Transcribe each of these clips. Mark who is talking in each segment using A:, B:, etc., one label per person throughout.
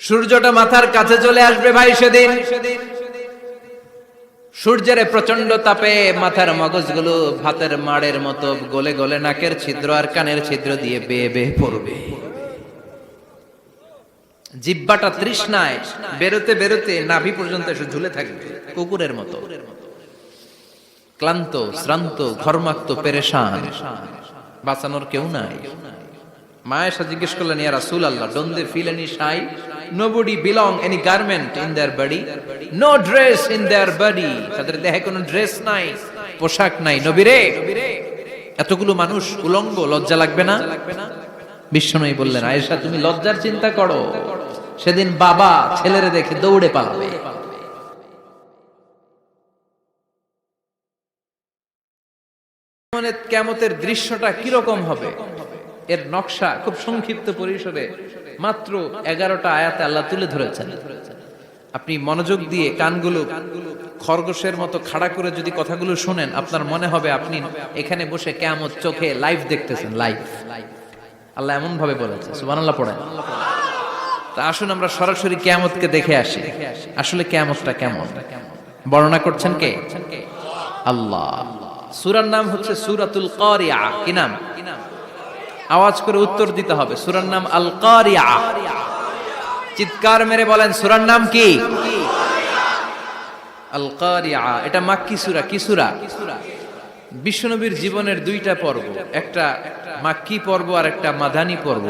A: সূর্যটা মাথার কাছে চলে আসবে ভাই সেদিন। সূর্যের প্রচন্ড তাপে মাথার মগজগুলো ভাতের মাড়ের মতো গলে গলে নাকের ছিদ্র আর কানের ছিদ্র দিয়ে বেয়ে বেয়ে পড়বে। জিহ্বাটা তৃষ্ণায় বেরোতে বেরোতে নাভি পর্যন্ত এসে ঝুলে থাকবে কুকুরের মতো, ক্লান্ত শ্রান্ত ঘর্মাক্ত পেরেশান, বাঁচানোর কেউ নাই। মায়েশা জিজ্ঞেস করলেন, ইয়া রাসূলুল্লাহ, don't they feel any shy? Nobody belong any garment in their body, no dress in their body. তাদের দেহে কোনো ড্রেস নাই, পোশাক নাই। নবীরে, এতগুলো মানুষ উলঙ্গ, লজ্জা লাগবে না? বিশ্বনবী বললেন, আয়েশা তুমি লজ্জার চিন্তা করো, সেদিন বাবা ছেলেরে দেখে দৌড়ে পালাবে। কিয়ামতের দৃশ্যটা কিরকম হবে এর নকশা খুব সংক্ষিপ্ত পরিসরে মাত্র 11টা আয়াতে আল্লাহ তুলে ধরেছেন। আপনি মনোযোগ দিয়ে কানগুলো খরগোশের মতো খাড়া করে যদি কথাগুলো শুনেন, আপনার মনে হবে আপনি এখানে বসে কিয়ামত চোখে লাইভ দেখতেছেন। লাইভ আল্লাহ এমন ভাবে বলেছে, সুবহানাল্লাহ পড়েন। তা আসুন আমরা সরাসরি কিয়ামতকে দেখে আসি। আসলে কিয়ামতটা কেমন বর্ণনা করছেন কে? আল্লাহ। সূরার নাম হচ্ছে সূরাতুল কারিয়া। কি নাম? আওয়াজ করে উত্তর দিতে হবে। সূরার নাম আল কারিয়া। চিৎকার মেরে বলেন, সূরার নাম কি? আল কারিয়া। এটা মাক্কি সূরা। কি সূরা? বিশ্বনবীর জীবনের দুইটা পর্ব, একটা মাক্কি পর্ব আর একটা মাদানী পর্ব।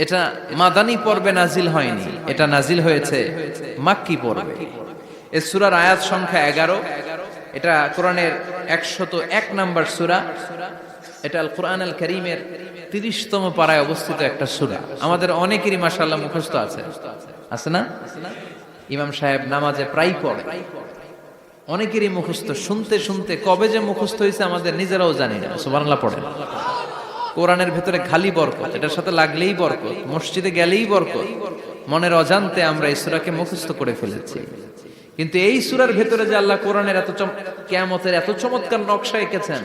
A: এটা মাদানী পর্বে নাজিল হয়নি, এটা নাজিল হয়েছে মাক্কি পর্বে। এই সূরার আয়াত সংখ্যা 11। এটা কোরআনের 101 নম্বর সূরা। এটা আল কোরআন আল কারীমের 30তম পারায় অবস্থিত একটা সূরা। আমাদের অনেকেরই মাশাআল্লাহ মুখস্থ আছে, আছে না? ইমাম সাহেব নামাজে প্রায় পড়ে, অনেকেরই মুখস্থ। শুনতে শুনতে কবে যে মুখস্থ হয়েছে আমাদের নিজেরাও জানি না। সুবহানাল্লাহ পড়েন। কোরআনের ভেতরে খালি বরকত, এটার সাথে লাগলেই বরকত, মসজিদে গেলেই বরকত। মনের অজান্তে আমরা এই সূরাকে মুখস্থ করে ফেলেছি। কিন্তু এই সূরার ভেতরে যে আল্লাহ কোরআনের কিয়ামতের এত চমৎকার নকশা এঁকেছেন,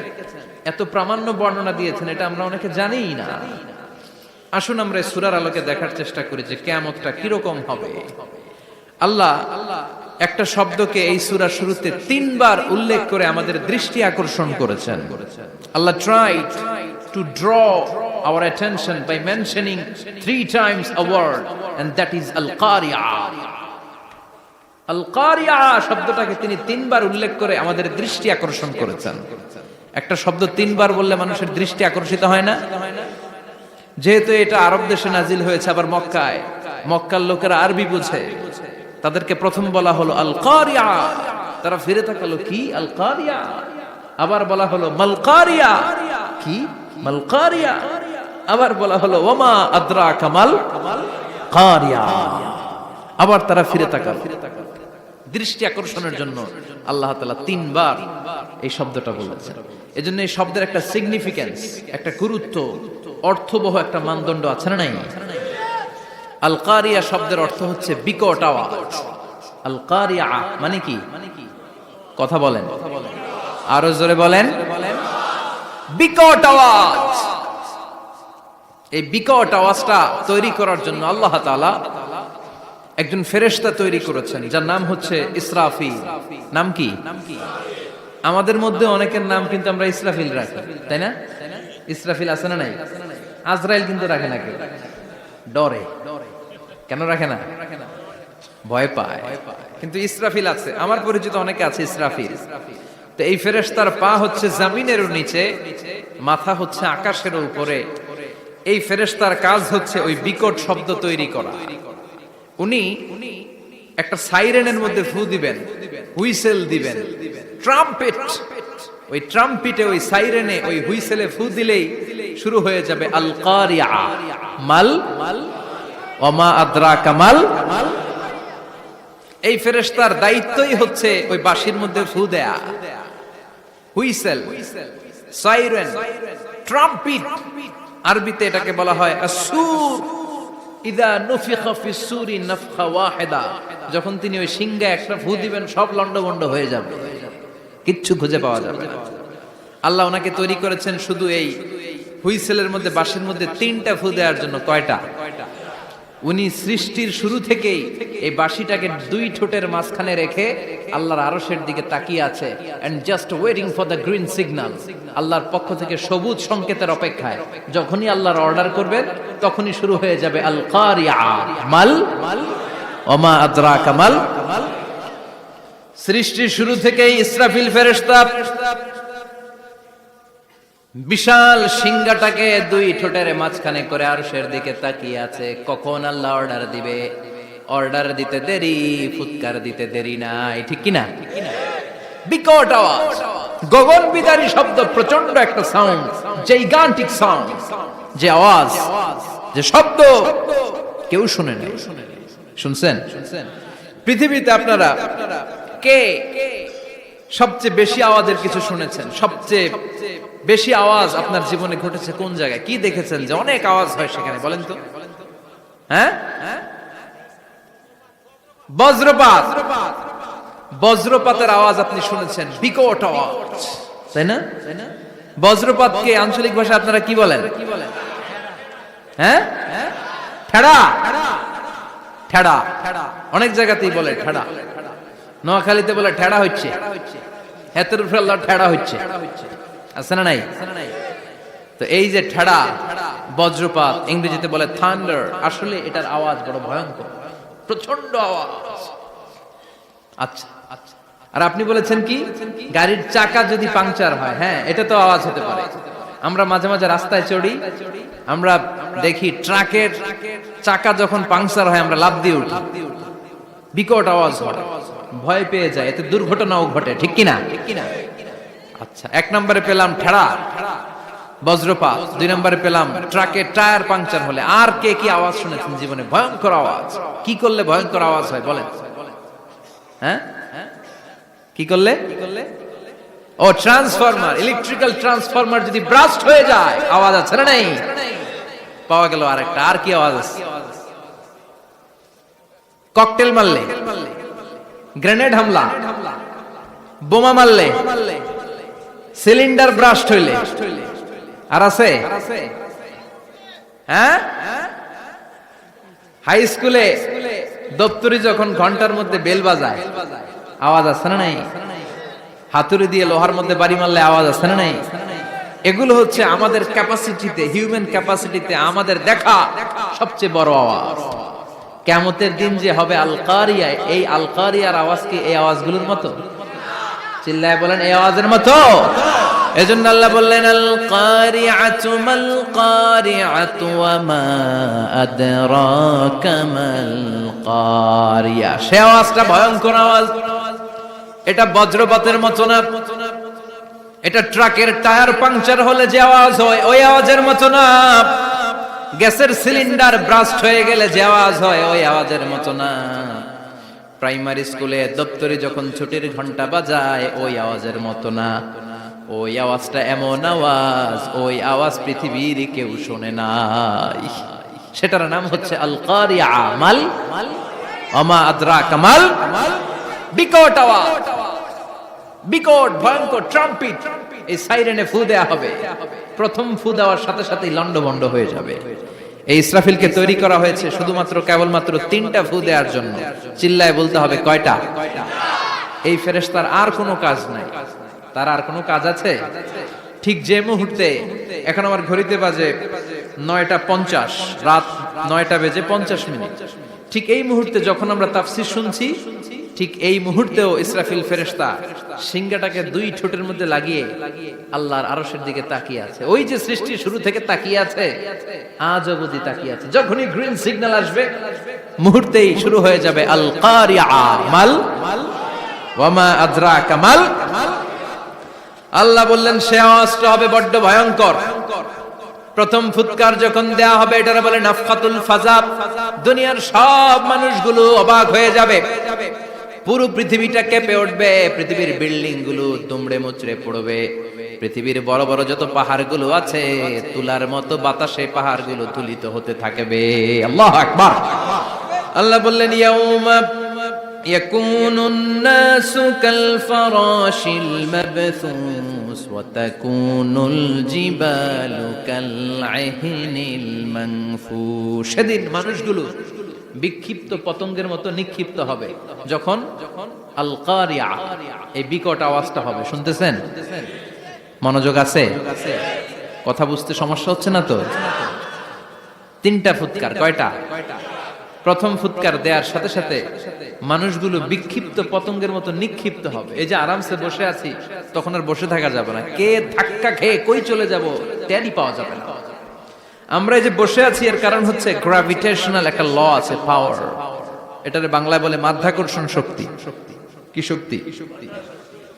A: এত প্রামাণ্য বর্ণনা দিয়েছেন, এটা আমরা অনেকে জানিই না। আসুন আমরা এই সূরার আলোকে দেখার চেষ্টা করি যে কিয়ামতটা কিরকম হবে। আল্লাহ একটা শব্দকে এই সূরার শুরুতে 3 বার উল্লেখ করে আমাদের দৃষ্টি আকর্ষণ করেছেন। আল্লাহ tried to draw our attention by mentioning 3 times a word, and that is al-qari'ah. আল-কারিয়া শব্দটাকে তিনি 3 বার উল্লেখ করে আমাদের দৃষ্টি আকর্ষণ করেছেন। একটা শব্দ 3 বার বললে মানুষের দৃষ্টি আকর্ষিত হয় না? যেহেতু এটা আরব দেশে নাজিল হয়েছে, আবার মক্কায়, মক্কার লোকেরা আরবি বুঝে, তাদেরকে প্রথম বলা হলো আল-কারিয়া। তারা ফিরে তাকালো, কি আল-কারিয়া? আবার বলা হলো মাল-কারিয়া। কি মাল-কারিয়া? আবার বলা হলো ওয়ামা আদরাকা মাল-কারিয়া। আবার তারা ফিরে তাকালো। দৃষ্টি আকর্ষণের জন্য আল্লাহ তাআলা 3 বার এই শব্দটা বলেছেন। এজন্য এই শব্দের একটা সিগনিফিকেন্স, একটা গুরুত্ব, অর্থবহ একটা মানদণ্ড আছে না নাই? আল কারিয়া শব্দের অর্থ হচ্ছে বিকট আওয়াজ। আল কারিয়া মানে কি? কথা বলেন, আরো জোরে বলেন। বিকট আওয়াজ। এই বিকট আওয়াজটা তৈরি করার জন্য আল্লাহ তাআলা একজন ফেরেশতা তৈরি করেছেন, যার নাম হচ্ছে ইসরাফিল। নাম কি? আমাদের মধ্যে অনেকের নাম কিন্তু আমরা ইসরাফিল রাখি, তাই না? ইসরাফিল আছে না নাই? আজরাইল কিন্তু রাখে না কেউ, ডরে। কেন রাখে না? ভয় পায়। কিন্তু ইসরাফিল আছে, আমার পরিচিত অনেকে আছে ইসরাফিল। তো এই ফেরেশতার পা হচ্ছে জমিনের নিচে, মাথা হচ্ছে আকাশের উপরে। এই ফেরেশতার কাজ হচ্ছে ওই বিকট শব্দ তৈরি করা। উনি একটা সাইরেনের মধ্যে ফু দিবেন, হুইসেল দিবেন, ট্রাম্পেট। ওই ট্রাম্পিটে, ওই সাইরেনে, ওই হুইসেলে ফু দিলেই শুরু হয়ে যাবে আল কারিয়া। মাল ওয়ামা আদরাকা মাল। এই ফেরেশতার দায়িত্বই হচ্ছে ওই বাঁশির মধ্যে ফু দেয়া। Whistle, siren, trumpet. আরবিতে এটাকে বলা হয় আসুর। ইদা নুফিখা ফিস সূরি নাফখা ওয়াহিদা। যখন তিনি ওই সিংহে একটা ফু দিবেন, সব লন্ডভন্ড হয়ে যাবে, কিচ্ছু খুঁজে পাওয়া যাবে না। আল্লাহ ওনাকে তৈরি করেছেন শুধু এই হুইসেলের মধ্যে, বাঁশির মধ্যে 3টা ফু দেওয়ার জন্য। কয়টা? উনি সৃষ্টির শুরু থেকেই এই বাঁশিটাকে দুই ঠোঁটের মাঝখানে রেখে আল্লাহর আরশের দিকে তাকিয়ে আছে and just waiting for the green signal. আল্লাহর পক্ষ থেকে সবুজ সংকেতের অপেক্ষায়। যখনই আল্লাহর অর্ডার করবেন তখনই শুরু হয়ে যাবে আল কারিয়া মাল ওমা আদরাকা মাল। সৃষ্টির শুরু থেকেই ইসরাফিল ফেরেশতা বিশাল সিংহাটাকে দুই ঠোঁটের মাঝখানে করে আরশের দিকে তাকিয়ে আছে, কখন আল্লাহ অর্ডার দিবে। অর্ডার দিতে দেরি, ফুৎকার দিতে দেরি নাই, ঠিক কিনা? বিকট আওয়াজ, গগন বিদারী শব্দ, প্রচন্ড একটা সাউন্ড, জাইগান্টিক সাউন্ড, যে আওয়াজ, যে শব্দ কেউ শুনে নাই। শুনছেন? পৃথিবীতে আপনারা কে সবচেয়ে বেশি আওয়াজের কিছু শুনেছেন? সবচেয়ে বেশি আওয়াজ আপনার জীবনে ঘটেছে কোন জায়গায়? কি দেখেছেন যে অনেক আওয়াজ হয় সেখানে? বলেন তো। হ্যাঁ, বজ্রপাত। বজ্রপাতের আওয়াজ আপনি শুনেছেন, বিকট আওয়াজ, তাই না? বজ্রপাতকে আঞ্চলিক ভাষায় আপনারা কি বলেন? হ্যাঁ, ঠেড়া। ঠেড়া অনেক জায়গাতেই বলে ঠেড়া। নোয়াখালীতে বলে ঠেড়া হচ্ছে, হেতের উপরে আল্লাহ ঠেড়া হচ্ছে, আছে না নাই? তো এই যে ঠেড়া, বজ্রপাত, ইংরেজিতে বলে থান্ডার, আসলে এটার আওয়াজ বড় ভয়ঙ্কর, প্রচন্ড আওয়াজ। আচ্ছা, আর আপনি বলেছেন কি, গাড়ির চাকা যদি পাংচার হয়, হ্যাঁ এটা তো আওয়াজ হতে পারে। আমরা মাঝে মাঝে রাস্তায় চড়ি, আমরা দেখি ট্রাকের চাকা যখন পাংচার হয় আমরা লাফ দিয়ে উঠি, বিকট আওয়াজ হয়, ভয় পেয়ে যায়, এতে দুর্ঘটনাও ঘটে, ঠিক কিনা? আচ্ছা, এক নম্বরে পেলাম ঠেড়া, বজ্রপাত। দুই নম্বরে পেলাম ট্রাকের টায়ার পাংচার হলে। আর কে কি আওয়াজ শুনেছেন জীবনে? ভয়ঙ্কর আওয়াজ। কি করলে ভয়ঙ্কর আওয়াজ হয় বলেন? হ্যাঁ, কি করলে? ও ট্রান্সফরমার, ইলেকট্রিক্যাল ট্রান্সফরমার যদি ব্রাস্ট হয়ে যায় আওয়াজ আছে না নাই? পাওয়া গেল আরেকটা। আর কি আওয়াজ আছে? ককটেল মারলে, গ্রেনেড হামলা, বোমা মারলে, সিলিন্ডার ব্রাস্ট হইলে। আর আছে? হ্যাঁ, হাই স্কুলে দপ্তরি যখন ঘন্টার মধ্যে বেল বাজায় আওয়াজ আছে না নাই? হাতুড়ি দিয়ে লোহার মধ্যে বাড়ি মারলে আওয়াজ আছে না নাই? এগুলো হচ্ছে আমাদের ক্যাপাসিটিতে, হিউম্যান ক্যাপাসিটিতে আমাদের দেখা সবচেয়ে বড় আওয়াজ। কিয়ামতের দিন যে হবে আল কারিয়া, এই আল কারিয়ার আওয়াজ কি এই আওয়াজগুলোর মতো? চিল্লায় বলেন, এই আওয়াজের মতো। এজন্য আল্লাহ বললেন আল কারিআতু মাল কারিআতু ওয়া মা আদরাকা মাল কারিয়া। সে আওয়াজটা ভয়ঙ্কর আওয়াজ। এটা বজ্রপাতের মতো না, এটা ট্রাকের টায়ার পাংচার হলে যে আওয়াজ হয় ওই আওয়াজের মতো না, গ্যাসের সিলিন্ডার ব্রাস্ট হয়ে গেলে যে আওয়াজ হয় ওই আওয়াজের মতো না, প্রাইমারি স্কুলে দপ্তরে যখন ছুটির ঘন্টা বাজায় ওই আওয়াজের মতো না। ওই আওয়াজটা এমন আওয়াজ, ওই আওয়াজ পৃথিবীর কেউ শোনে নাই। সেটার নাম হচ্ছে আল কারিয়া মাল ওমা আদরাকা মাল। বিকট আওয়াজ, বিকট ভয়ঙ্কর ট্রাম্পিট। এই সাইরেনে ফু দেয়া হবে, প্রথম ফু দেওয়ার সাথে সাথেই লন্ডভন্ড হয়ে যাবে। এই ইসরাফিলকে তৈরি করা হয়েছে শুধুমাত্র কেবলমাত্র 3টা ফু দেওয়ার জন্য। চিল্লায় বলতে হবে কয়টা? এই ফেরেশতার আর কোনো কাজ নাই। তার আর কোনো কাজ আছে? ঠিক যে মুহূর্তে, এখন আমার ঘড়িতে বাজে 9:50, রাত 9:50, ঠিক এই মুহূর্তে যখন আমরা তাফসীর শুনছি, ঠিক এই মুহূর্তেও ইসরাফিল ফেরেশতা সিংহাটাকে দুই ঠোঁটের মধ্যে লাগিয়ে আল্লাহর আরশের দিকে তাকিয়ে আছে। ওই যে সৃষ্টির শুরু থেকে তাকিয়ে আছে, আজ অবধি তাকিয়ে আছে। যখনই গ্রিন সিগন্যাল আসবে মুহূর্তেই শুরু হয়ে যাবে আল কারিয়া মাল ওয়া মা আদরাকা মাল। আল্লাহ বললেন সে আওয়াজটা হবে বড্ড ভয়ঙ্কর। প্রথম ফুৎকার যখন দেয়া হবে এটারে বলে নাফখাতুল ফাজা। দুনিয়ার সব মানুষগুলো অবাক হয়ে যাবে, পুরো পৃথিবীটা কেঁপে উঠবে, পৃথিবীর বিল্ডিং গুলো দুমড়ে মুচড়ে পড়বে, পৃথিবীর বড় বড় যত পাহাড়গুলো আছে তুলার মতো বাতাসে পাহাড়গুলো তুলিত হতে থাকবে। আল্লাহু আকবার। আল্লাহ বললেন ইয়াউমা يكون الناس كالفراش المبثوث وتكون الجبال كالعهن المنفوش সেদিন মানুষগুলো বিক্ষিপ্ত পতঙ্গের মতো নিক্ষিপ্ত হবে যখন আল কারিয়া এই বিকট আওয়াজটা হবে। শুনতেছেন? মনোযোগ আছে? কথা বুঝতে সমস্যা হচ্ছে না তো? তিনটা ফুৎকার। কয়টা? প্রথম ফুৎকার দেওয়ার সাথে সাথে মানুষগুলো বিক্ষিপ্ত পতঙ্গের মতো নিক্ষিপ্ত হবে। এই যে আরামসে বসে আছি, তখন আর বসে থাকা যাবে না। কে ধাক্কা খেয়ে কই চলে যাব টেরই পাওয়া যাবে না। আমরা এই যে বসে আছি এর কারণ হচ্ছে গ্র্যাভিটেশনাল একটা ল আছে, পাওয়ার। এটারে বাংলায় বলে মাধ্যাকর্ষণ শক্তি। কি শক্তি?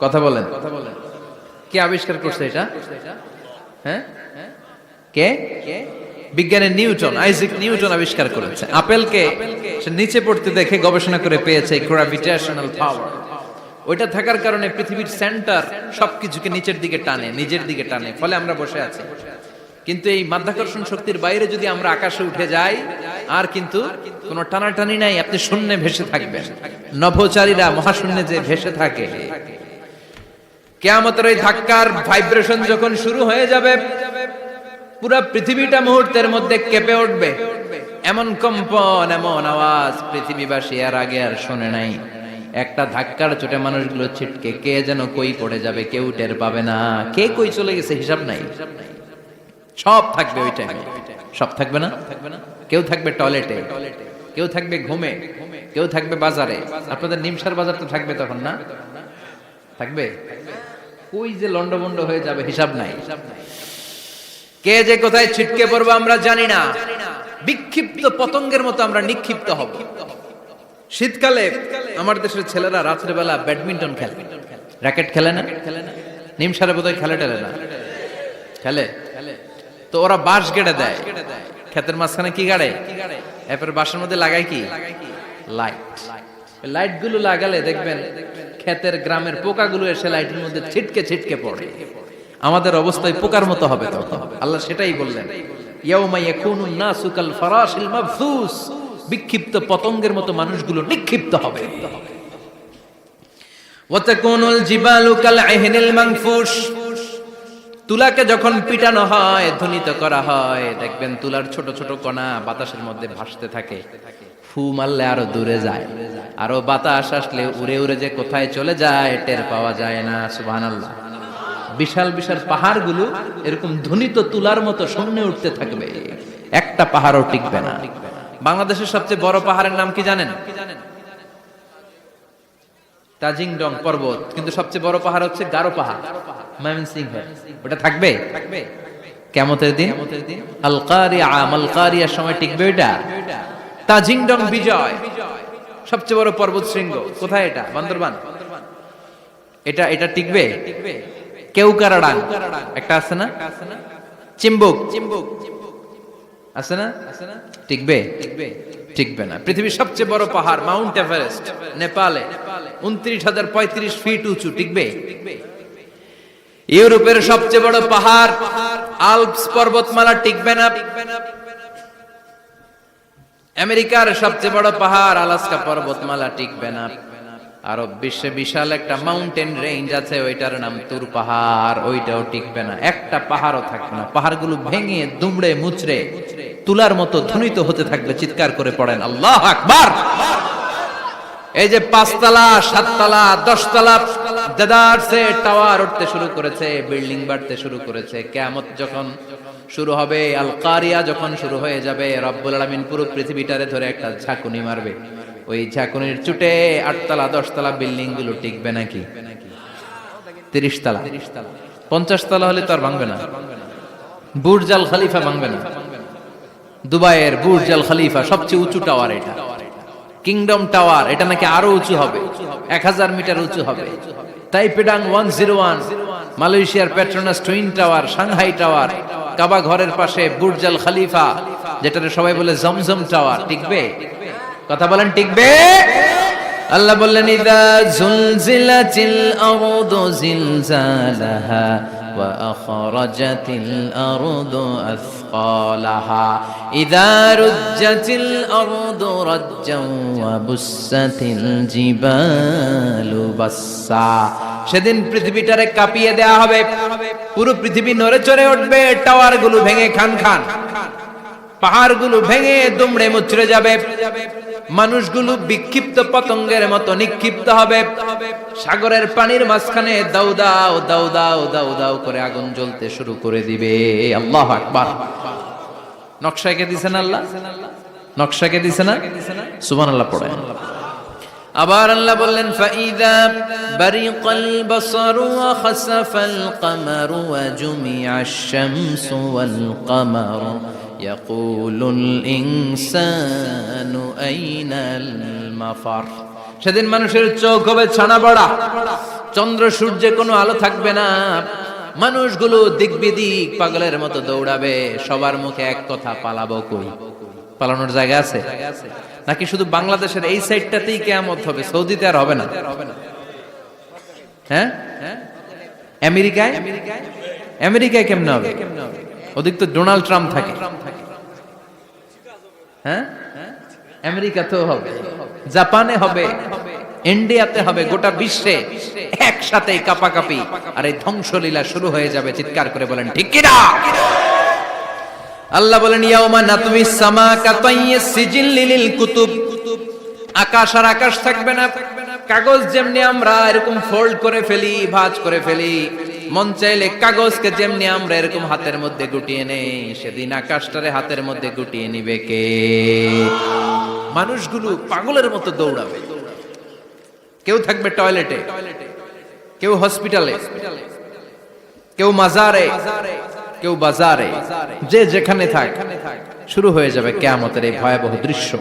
A: কথা বলেন। কে আবিষ্কার করছে এটা? হ্যাঁ, কে? বিজ্ঞানের নিউটন, আইজাক নিউটন আবিষ্কার করেছে। আপেলকে সে নিচে পড়তে দেখে গবেষণা করে পেয়েছে গ্র্যাভিটেশনাল পাওয়ার। ওইটা থাকার কারণে পৃথিবীর সেন্টার সবকিছুকে নিচের দিকে টানে, নিজের দিকে টানে, ফলে আমরা বসে আছি। কিন্তু এই মাধ্যাকর্ষণ শক্তির বাইরে যদি আমরা আকাশে উঠে যাই, আর কিন্তু কোনো টানাটানি নাই, আপনি শূন্যে ভেসে থাকবেন। নভোচারীরা মহাশূন্যে যে ভেসে থাকে, কিয়ামতের ওই ধাক্কার ভাইব্রেশন যখন শুরু হয়ে যাবে, পুরো পৃথিবীটা মুহূর্তের মধ্যে কেঁপে উঠবে। এমন কম্পন, এমন আওয়াজ পৃথিবীবাসী এর আগে আর শোনে নাই। একটা ধাক্কার চোটে মানুষগুলো ছিটকে কে যেন কই পড়ে যাবে, কেউ টের পাবে না। কে কই চলে গেছে হিসাব নাই। সব থাকবে ওই টাইমে। সব থাকবে না? কেউ থাকবে টয়লেটে, কেউ থাকবে ঘুমে, কেউ থাকবে বাজারে। আপনাদের নিমসার বাজার তো থাকবে তখন, না থাকবে? কই যে লন্ডভন্ড হয়ে যাবে হিসাব নাই। কে যে কোথায় ছিটকে পড়বো আমরা জানি না। বিক্ষিপ্ত পতঙ্গের মতো আমরা নিক্ষিপ্ত হব। শীতকালে আমার দেশের ছেলেরা রাত্রেবেলা ব্যাডমিন্টন খেলে, র্যাকেট খেলে না? নিমসারে বোধহয় খেলে টেলে না, খেলে। তো ওরা বাঁশ গেড়ে দেয় ক্ষেতের মাঝখানে। কি গাড়ে? এরপর বাঁশের মধ্যে লাগায় কি? লাইট। লাইট গুলো লাগালে দেখবেন ক্ষেতের গ্রামের পোকাগুলো এসে লাইটের মধ্যে ছিটকে ছিটকে পড়ে। আমাদের অবস্থায় পোকার মতো হবে তখন। আল্লাহ সেটাই বললেন, ইয়াউমা ইয়াকুনুন নাসু কাল ফারাশিল মাবসুস। বিক্ষিপ্ত পতঙ্গের মতো মানুষগুলো নিক্ষিপ্ত হবে। ওয়া তাকুনুল জিবালু কাল আহিনিল মানফুশ। তুলাকে যখন পিটানো হয়, ধ্বনিত করা হয়, দেখবেন তুলার ছোট ছোট কণা বাতাসের মধ্যে ভাসতে থাকে। ফু মারলে আরো দূরে যায়, আরো বাতাস আসলে উড়ে উড়ে যে কোথায় চলে যায় টের পাওয়া যায় না। সুবহানাল্লাহ। বিশাল বিশাল পাহাড়গুলো এরকম ধ্বনিত তুলার মতো সামনে উঠতে থাকবে, একটা পাহাড়ও টিকবে না। বাংলাদেশের সবচেয়ে বড় পাহাড়ের নাম কি জানেন? তাজিংডং পর্বত। কিন্তু সবচেয়ে বড় পাহাড় হচ্ছে গারো পাহাড়, ময়মনসিংহ। ওটা থাকবে কিয়ামতের দিন। আল কারিয়া, আল কারিয়ার সময় টিকবে ওটা। তাজিংডং বিজয় সবচেয়ে বড় পর্বত শৃঙ্গ। কোথায় এটা? বান্দরবান। এটা টিকবে? কেউকারাডাং একটা আছে না? চিম্বুক আছে না? টিকবে? টিকবে না। পৃথিবীর সবচেয়ে বড় পাহাড় মাউন্ট এভারেস্ট নেপালে 29,035 ফিট উঁচু, টিকবে? ইউরোপের সবচেয়ে বড় পাহাড় আল্পস পর্বতমালা টিকবে না। আমেরিকার সবচেয়ে বড় পাহাড় আলাস্কা পর্বতমালা টিকবে না। আরব বিশ্বে বিশাল একটা মাউন্টেন রেঞ্জ আছে, ওইটার নাম তুর পাহাড়, ওইটাও টিকবে না। একটা পাহাড়ও থাকবে না। পাহাড়গুলো ভেঙে দুমড়ে মুচড়ে তুলার মতো ধ্বনিত হতে থাকবে। চিৎকার করে পড়েন আল্লাহু আকবার। এই যে 5 তলা, 7 তলা, 10 তলা দেদারসে টাওয়ার উঠতে শুরু করেছে, বিল্ডিং বাড়তে শুরু করেছে। কিয়ামত যখন শুরু হবে, আল কারিয়া যখন শুরু হয়ে যাবে, রব্বুল আলামিন পুরো পৃথিবীটারে ধরে একটা ঝাঁকুনি মারবে। ওই ঝাঁকুনির চুটে 8 তলা 10 তলা বিল্ডিং গুলো টিকবে নাকি? 30 তলা 50 তলা হলে তো আর ভাঙবে না। বুর্জ আল খলিফা ভাঙবে না। দুবাইয়ের বুর্জ আল খলিফা সবচেয়ে উঁচু টাওয়ার এটা। কিংডম টাওয়ার এটা নাকি আরো উঁচু হবে, 1000 মিটার উঁচু হবে। তাইপেডাং 101, মালয়েশিয়ার Petronas twin tower, Shanghai tower, কাবা ঘরের পাশে বুর্জ আল খলিফা, যেটাকে সবাই বলে জমজম টাওয়ার, টিকবে? কথা বলেন, টিকবে? আল্লাহ বললেন, ইযা জুলজিলাতিল আরদু জিলজালাহা وأخرجت الأرض أثقالها إذا رجت الأرض رجا وبست الجبال بسا সেদিন পৃথিবীটারে কাঁপিয়ে দেয়া হবে, পুরো পৃথিবী নড়ে চড়ে উঠবে, টাওয়ার গুলো ভেঙে খান খান, পাহাড়গুলো ভেঙে দুমড়ে মুচড়ে যাবে, মানুষগুলো বিক্ষিপ্ত পতঙ্গের মতো নিক্ষিপ্ত হবে, সাগরের পানির মাঝখানে দাউ দাউ দাউ দাউ দাউ দাউ করে আগুন জ্বলতে শুরু করে দিবে। আল্লাহু আকবার। নকশা এঁকে দিছেন আল্লাহ, নকশা এঁকে দিছে না? সুবহানাল্লাহ পড়েন। আবার আল্লাহ বললেন ফাইদা বারিকাল বাসারু ওয়া খাসাফাল কামারু ওয়া জুমিআশ শামসু ওয়াল কামারু ইয়াকুলুল ইনসানু আইনাল মাফার। সেদিন মানুষের চোখ হবে ছানা বড়া, চন্দ্র সূর্যে কোনো আলো থাকবে না, মানুষগুলো দিক বিদিক পাগলের মতো দৌড়াবে, সবার মুখে এক কথা, পালাবো কই? পালানোর জায়গা আছে নাকি শুধু বাংলাদেশের এই সাইডটাতেই কিয়ামত হবে, সৌদিতে আর হবে না? হ্যাঁ, আমেরিকায়, আমেরিকায় কেমনে হবে? ওদিক তো ডোনাল্ড ট্রাম্প থাকে। হ্যাঁ, আমেরিকাতেও হবে, জাপানে হবে, ইন্ডিয়াতে হবে, গোটা বিশ্বে একসাথে কাপাকাপি আর এই ধ্বংসলীলা শুরু হয়ে যাবে। চিৎকার করে বলেন ঠিক কি না? আল্লাহ বলেন ইয়াউমা নাতুমিস সামা কাতাইয়িস সিজিল লিল কুতুব। আকাশ আর আকাশ থাকবে না, কাগজ যেমনি আমরা এরকম ফোল্ড করে ফেলি, ভাঁজ করে ফেলি, মন চাইলে কাগজকে যেমনি আমরা এরকম হাতের মধ্যে গুটিয়ে নেই, সেদিন আকাশটারে হাতের মধ্যে গুটিয়ে নিবে কে? মানুষগুলো পাগলের মতো দৌড়াবে, কেউ থাকবে টয়লেটে, কেউ হসপিটালে, কেউ মাজারে, কেউ বাজারে, যে যেখানে থাক, শুরু হয়ে যাবে কিয়ামতের এই ভয়াবহ দৃশ্য।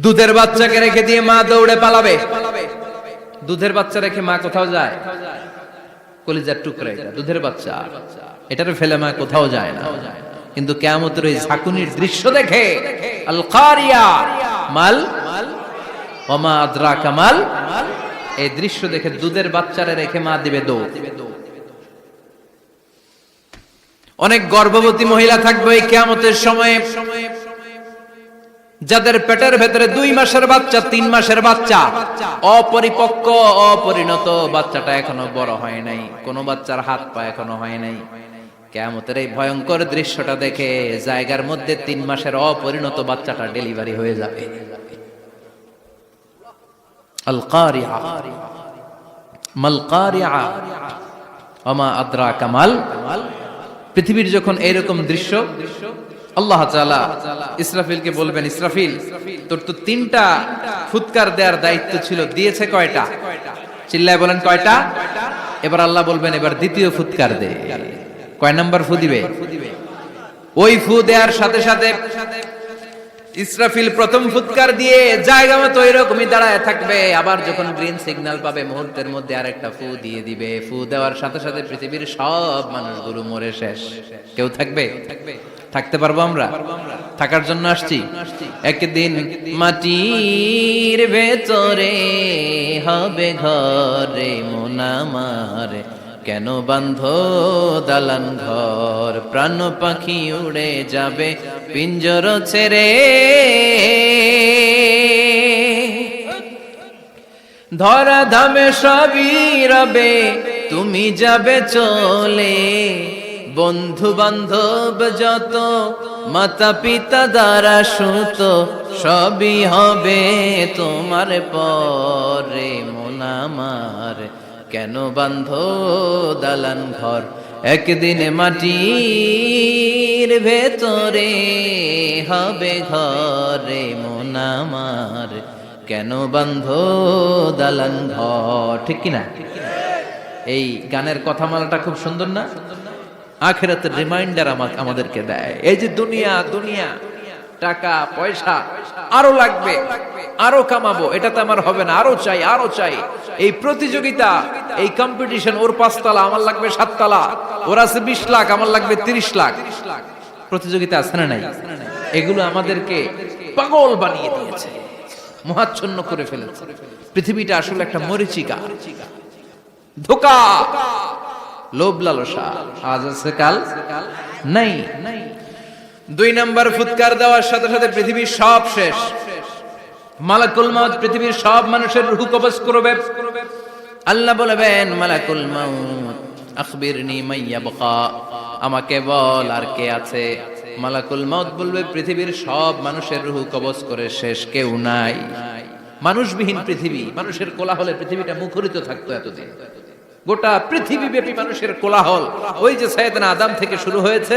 A: দুধের বাচ্চাকে রেখে দিয়ে মা দৌড়ে পালাবে। দুধের বাচ্চা রেখে মা কোথাও যায়? কলিজার টুকরা এটা, দুধের বাচ্চা, এটারে ফেলে মা কোথাও যায় না। কিন্তু কিয়ামতের ওই ঝাঁকুনির দৃশ্য দেখে আল কারিয়া মাল ওয়া মা আদরাকা মাল, এই দৃশ্য দেখে দুধের বাচ্চারে রেখে মা দিবে দৌড়। অনেক গর্ভবতী মহিলা থাকবে এই কিয়ামতের সময়ে, যাদের পেটের ভেতরে 2 মাসের বাচ্চা, 3 মাসের বাচ্চা, অপরিপক্ক অপরিণত, বাচ্চাটা এখনো বড় হয় নাই, কোন বাচ্চার হাত পা এখনো হয় নাই। কিয়ামতের এই ভয়ঙ্কর দৃশ্যটা দেখে জায়গার মধ্যে 3 মাসের অপরিণত বাচ্চাটা ডেলিভারি হয়ে যাবে। আল কারিয়া মাল কারিয়া ওয়া মা আদরাকা মাল। পৃথিবীর যখন এরকম দৃশ্য, আল্লাহ তাআলা ইসরাফিলকে বলবেন, ইসরাফিল তোর তো 3টা ফুৎকার দেওয়ার দায়িত্ব ছিল, দিয়েছে কয়টা? চিল্লায় বলেন কয়টা? এবার আল্লাহ বলবেন এবার দ্বিতীয় ফুৎকার দে। কয় নাম্বার ফু দিবে? ওই ফু দেওয়ার সাথে সাথে ইসরাফিল প্রথম ফুৎকার দিয়ে জায়গা মতো এরকমই দাঁড়ায় থাকবে, আবার যখন গ্রিন সিগন্যাল পাবে মুহূর্তের মধ্যে আরেকটা ফু দিয়ে দিবে। ফু দেওয়ার সাথে সাথে পৃথিবীর সব মানুষগুলো মরে শেষ, কেউ থাকবে? থাকতে পারবো আমরা? থাকার জন্য আসছি। একদিন মাটির ভেতরে হবে ঘরে মন আমার, কেন বাঁধো দালান ঘর, প্রাণ পাখি উড়ে যাবে পিঞ্জর ছেড়ে, ধরা ধামে সবই রবে তুমি যাবে চলে, বন্ধু বান্ধব যত মাতা পিতা দ্বারা সুত সবই হবে তোমার পরে মন আমার, কেন বাঁধো দালান ঘর, একদিন মাটির ভেতরে হবে ঘরে মন আমার, কেন বাঁধো দালান ঘর। ঠিক কিনা? এই গানের কথামালাটা খুব সুন্দর না? আখিরাতের রিমাইন্ডার আমাদেরকে দেয়। এই যে দুনিয়া দুনিয়া, টাকা পয়সা আরো লাগবে, আরো কামাবো, এটাতে আমার হবে না, আরো চাই আরো চাই। এই প্রতিযোগিতা, এই কম্পিটিশন, ওর 5 তলা আমার লাগবে 7 তলা, ওর আছে 20 লাখ আমার লাগবে 30 লাখ, প্রতিযোগিতা আছে না নাই? এগুলো আমাদেরকে পাগল বানিয়ে দিয়েছে, মোহাচ্ছন্ন করে ফেলেছে। পৃথিবীটা আসলে একটা মরীচিকা, ধোঁকা, লোভ লালসা, আজ আছে কাল নাই। 2 নাম্বার ফুৎকার দেওয়ার সাথে সাথে পৃথিবীর সব শেষ। মালাকুল মাউত পৃথিবীর সব মানুষের রূহ কবজ করবে। আল্লাহ বলবেন, মালাকুল মাউত আখবিরনি মাইয়াবকা, আমাকে বল আর কে আছে। মালাকুল মাউত বলবে, পৃথিবীর সব মানুষের রূহ কবজ করে শেষ, কেউ নাই। মানুষবিহীন পৃথিবী, মানুষের কোলাহলে পৃথিবীটা মুখরিত থাকতো এতদিন। গোটা পৃথিবী ব্যাপী মানুষের কোলাহল, ওই যে সাইয়েদনা আদম থেকে শুরু হয়েছে,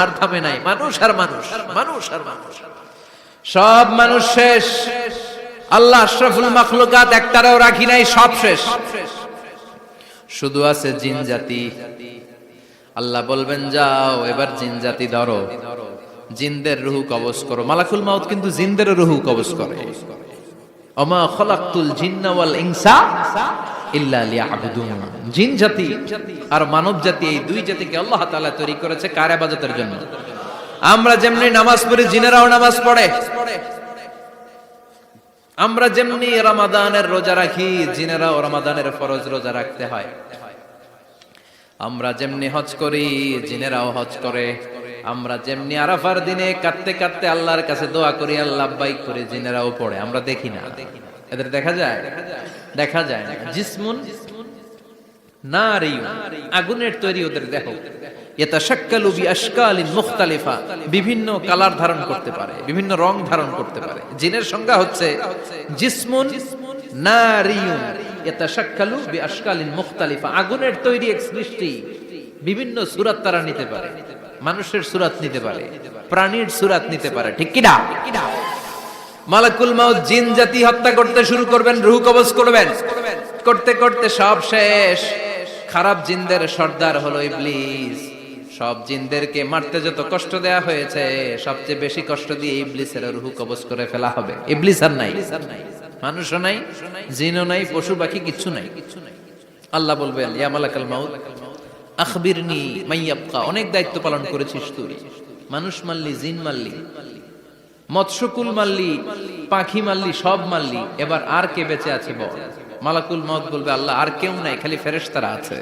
A: আর থামে নাই। মানুষ আর মানুষ, মানুষ আর মানুষ, সব মানুষ শেষ। আল্লাহ আশরাফুল মাখলুকাত একটারও রাখি নাই, সব শেষ। শুধু আছে জিন জাতি। আল্লাহ বলবেন, যাও এবার জিন জাতি ধরো, জিনদের রূহ কবজ করো। মালাকুল মাউত কিন্তু জিনদের রূহ কবজ করে। ওমা খলাকতুল জিন্না ওয়াল ইনসা ইল্লা লিয়াবুদুন। জিন জাতি আর মানব জাতি, এই দুই জাতিকে আল্লাহ তাআলা তৈরি করেছে কার ইবাদতের জন্য। আমরা যেমনি নামাজ পড়ি, জিনেরাও নামাজ পড়ে। আমরা যেমনি রমাদানের রোজা রাখি, জিনেরাও রমাদানের ফরজ রোজা রাখতে হয়। আমরা যেমনি হজ করি, জিনেরাও হজ করে। আমরা যেমনি আরাফার দিনে কাঁদতে কাঁদতে আল্লাহর কাছে দোয়া করি, আল্লাহ লাব্বাইক করে, জিনেরাও পড়ে। আমরা দেখি না, এদের দেখা যায়? দেখা যায় না। জিসমুন নারিয়ুন, আগুনের তৈরি ওদের দেহ। ইয়াতাশাক্কালু বিআশকালিন মুখতালিফা, বিভিন্ন কালার ধারণ করতে পারে, বিভিন্ন রং ধারণ করতে পারে। জিনের সংজ্ঞা হচ্ছে জিসমুন নারিয়ুন ইয়াতাশাক্কালু বিআশকালিন মুখতালিফা, আগুনের তৈরি এক সৃষ্টি। বিভিন্ন সূরত তারা নিতে পারে, মানুষের সূরত নিতে পারে, প্রাণীর সূরত নিতে পারে, ঠিক কি না? মালাকুল মাউত জিন জাতি হত্যা করতে শুরু করবেন, রূহ কবজ করবেন। করতে করতে সব শেষ। খারাপ জিনদের সর্দার হলো ইবলিস। সব জিনদেরকে মারতে যত কষ্ট দেয়া হয়েছে, সবচেয়ে বেশি কষ্ট দিয়ে ইবলিসের রূহ কবজ করে ফেলা হবে। ইবলিস আর নাই, মানুষও নাই, জিনও নাই, পশু পাখি কিচ্ছু নাই। আল্লাহ বলবেন, ইয়া মালাকুল মাউত আখবিরনি মাইয়াবকা, অনেক দায়িত্ব পালন করেছিস তুই। মানুষ মারলি, জিন মারলি, মৎস্যকুল মারলি, পাখি মারলি, সব মারলি, এবার আর কে বেঁচে আছে বল। মালাকুল মাউত বলবে, আল্লাহ আর কেউ নাই, খালি ফেরেশতারা আছে।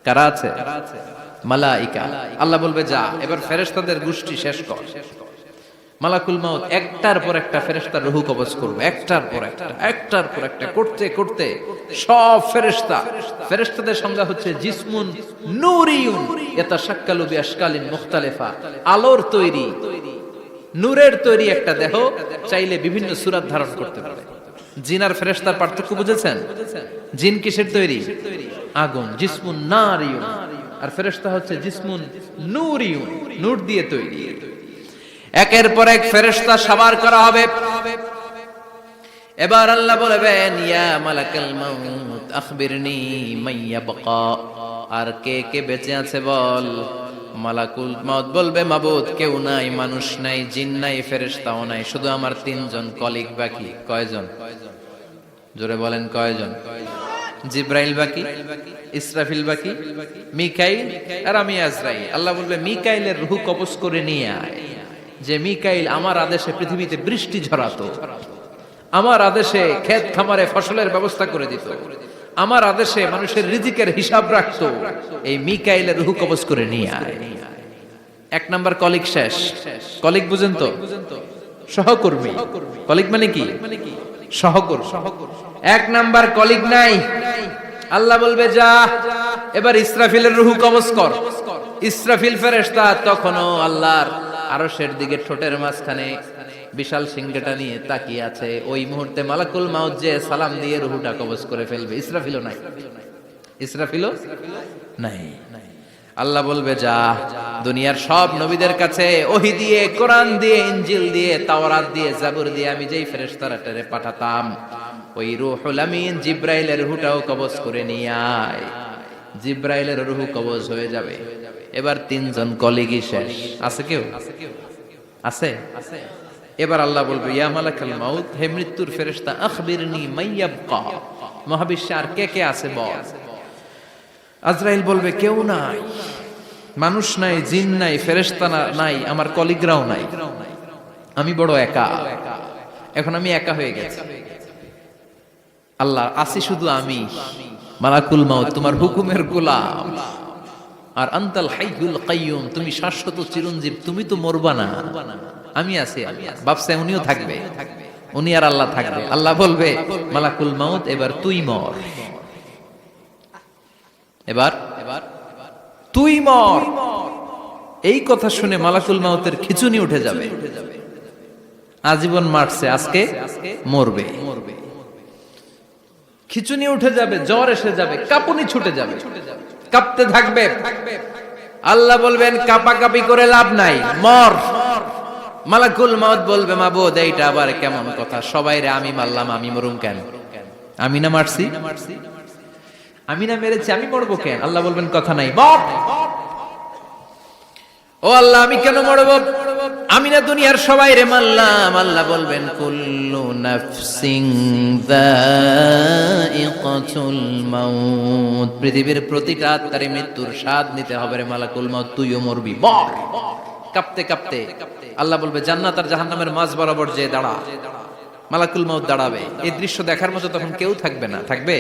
A: কারা আছে? মালাইকা। আল্লাহ বলবে, যা এবার ফেরেশতাদের গোষ্ঠী শেষ কর। মালাকুল মাউত একটার পর একটা ফেরেশতার রূহ কবজ করবে, একটার পর একটা, একটার পর একটা করতে করতে সব ফেরেশতা। ফেরেশতাদের সংজ্ঞা হচ্ছে জিসমুন নূরিয়ুন ইয়াতাশাক্কালু বিআশকালিন মুখতালিফা, আলোর তৈরি, নূরের তৈরি একটা দেহ, চাইলে বিভিন্ন সূরত ধারণ করতে পারে। জিন আর ফেরেশতার পার্থক্য বুঝেছেন? জিন কিসের তৈরি? আগুন, জিসমুন নারিয়ুন। আর ফেরেশতা হচ্ছে জিসমুন নূরিয়ুন, নূর দিয়ে তৈরি। একের পর এক ফেরেশতা সবার করা হবে। এবার আল্লাহ বলবেন, ইয়া মালাকুল মাউত আখবিরনি মাইয়াবকা, আর কে কে বেঁচে আছে বল। মালাকুল মাউত বলবে, মাবুদ কেউ নাই, মানুষ নাই, জিন নাই, ফেরেশতাও নাই, শুধু আমার 3 জন কলিগ বাকি। কয়জন? জোরে বলেন, কয়জন? জিব্রাইল বাকি, ইসরাফিল বাকি, মিকাইল আর আমি আজরাইল। আল্লাহ বলবে, মিকাইলের রূহ কবজ করে নিয়ে আয়। যে মিকাইল আমার আদেশে পৃথিবীতে বৃষ্টি ঝরাতো, আমার আদেশে ক্ষেত খামারে ফসলের ব্যবস্থা করে দিত, আমার আদেশে মানুষের রিজিকের হিসাব রাখতো, এই মিকাইলের রূহ কবজ করে নিয়ে আয়। 1 নাম্বার কলিগ শেষ। কলিগ বুঝেন তো? সহকর্মী। কলিগ মানে কি? সহকর্মী। 1 নাম্বার কলিগ নাই। আল্লাহ বলবে, যা এবার ইসরাফিলের রূহ কবজ কর। ইসরাফিল ফেরেশতা তখনও আল্লাহর আরশের দিকে ঠোঁটের মাঝখানে বিশাল সিংহটা নিয়ে তাকিয়ে আছে। ওই মুহূর্তে মালাকুল মাউত যে সালাম দিয়ে রূহটা কবজ করে ফেলবে। ইসরাফিলও নাই, ইসরাফিলও নাই। আল্লাহ বলবে, যা দুনিয়ার সব নবীদের কাছে ওহী দিয়ে, কোরআন দিয়ে, ইনজিল দিয়ে, তাওরাত দিয়ে, জাবুর দিয়ে আমি যেই ফেরেশতারে পাঠাতাম, ওই রূহুল আমিন জিব্রাইলের রূহটাও কবজ করে নিয়ে আয়। জিব্রাইলের রূহ কবজ হয়ে যাবে। এবার 3 জন কলিগই শেষ। আছে কেউ? আছে? এবার আল্লাহ বলবে, ইয়া মালাকুল মাউত, হে মৃত্যুর ফেরেশতা, আখবিরনি মাইয়াবকা, মহাবিশ্বে আর কে কে আছে বল। আজরাইল বলবে, কেউ নাই, মানুষ নাই, জিন নাই, ফেরেশতা নাই, আমার কলিগরাও নাই, আমি বড় একা। এখন আমি একা হয়ে গেছি। আল্লাহ, আসি শুধু আমি। মালাকুল মাউত তোমার হুকুমের গোলাম, আর আনতাল হাইয়ুল কাইয়ুম, তুমি শাশ্বত চিরঞ্জীব, তুমি তো মরবা না, আমি আছি। ভাবছে উনিও থাকবে, উনি আর আল্লাহ থাকবে। আল্লাহ বলবে মালাকুল মাউত এবার তুই মর, এবার তুই মর। এই কথা শুনে মালাকুল মাউতের খিচুনি উঠে যাবে। আজীবন মারছে, আজকে মরবে। খিচুনি উঠে যাবে, জ্বর এসে যাবে, কাঁপুনি ছুটে যাবে, কাঁপতে থাকবে। আল্লাহ বলবেন কাঁপাকাঁপি করে লাভ নাই, মর। মালাকুল মাউত বলবে মাবুদ এইটা আবার কেমন কথা, সবাই রে আমি মারলাম, আমি মরুম কেন? আমি না মারছি, আমি না মেরেছি, আমি মরবো কেন? আল্লাহ বলবেন কথা নাই, মর। ও আল্লাহ আমি কেন মরবো? আমি না দুনিয়ার সবাই রে মারলাম। আল্লাহ বলবেন কুল্লু নাফসিন যায়িকাতুল মাউত, পৃথিবীর প্রতিটা আত্মারে মৃত্যুর স্বাদ নিতে হবে রে মালাকুল মাউত, তুইও মরবি, মর। কাঁপতে কাঁপতে আল্লাহ বলবে জান্নাত আর জাহান্নামের মাঝ বরাবর যে দাঁড়া। মালাকুল মাউত দাঁড়াবে, এই দৃশ্য দেখার মতো তখন কেউ থাকবে না, থাকবে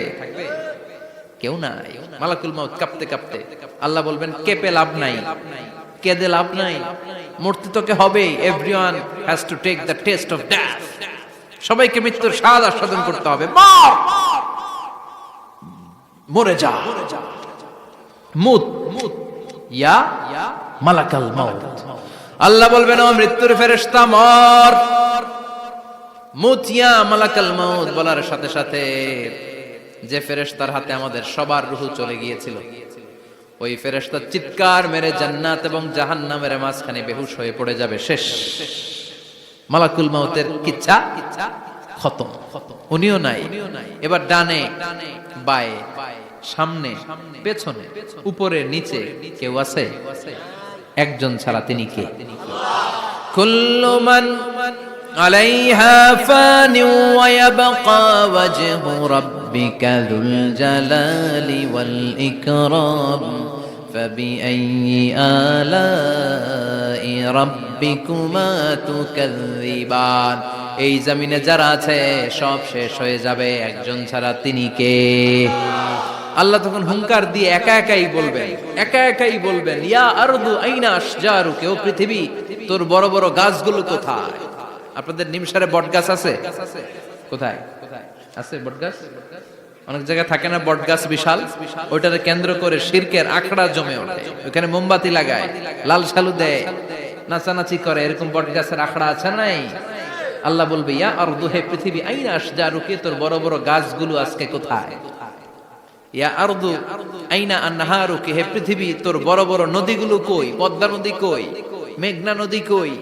A: কেউ নাই। মালাকুল মাউত কাঁপতে কাঁপতে আল্লাহ বলবেন কেঁপে লাভ নাই, কেঁদে লাভ নাই, মরতে তোকে হবে। Everyone has to take the test of death, সবাইকে মৃত্যুর স্বাদ আস্বাদন করতে হবে। মর, মরে যা, মুত ইয়া মালাকাল মাউত। আল্লাহ বলবেন ও মৃত্যুর ফেরেশতা মর, মুত ইয়া মালাকাল মাউত। বলার সাথে সাথে যে ফেরেশতার হাতে আমাদের সবার রূহ চলে গিয়েছিল, ওই ফেরেশতা চিৎকার মেরে জান্নাত এবং জাহান্নামের মাঝখানে বেহুশ হয়ে পড়ে যাবে, শেষ। মালাকুল মাউতের কিচ্ছা খতম, উনিও নাই। এবার ডানে বায়ে সামনে পেছনে উপরে নিচে কেউ আছে? একজন ছাড়া, তিনি কে? কুল্লু মান আলাইহা ফানি ওয়া ইয়াবকা ওয়াজহু রাব্বিকা যুল জালালি ওয়াল ইকরাম ফাবিআইয়ি আলাই রাব্বিকুমা তুকাযযিবান। এই জমিনে যারা আছে সব শেষ হয়ে যাবে, একজন ছাড়া, তিনি কে? আল্লাহ তখন হুঙ্কার দিয়ে একা একাই বলবেন, একা একাই বলবেন ইয়া আরদু আইনা আশজারুকা, ও পৃথিবী তোর বড় বড় গাছগুলো কোথায়? আপনাদের নিমসারে বট গাছ আছে? কোথায় আছে বট গাছ? অনেক জায়গায় থাকে না বট গাছ বিশাল, ওইটাকে কেন্দ্র করে শিরকের আখড়া জমে ওঠে, ওখানে মোমবাতি লাগায়, লাল সালু দেয়, নাচানাচি করে, এরকম বট গাছের আখড়া আছে নাই? আল্লাহ বলবে ইয়া আরদু, হে পৃথিবী, আইনা আশজারুকা, তোর বড় বড় গাছগুলো আজকে কোথায়? ইয়া আরদু আইনা আনহারুকা, হে পৃথিবী তোর বড় বড় নদীগুলো কই? পদ্মা নদী কই? মেঘনা নদী কই?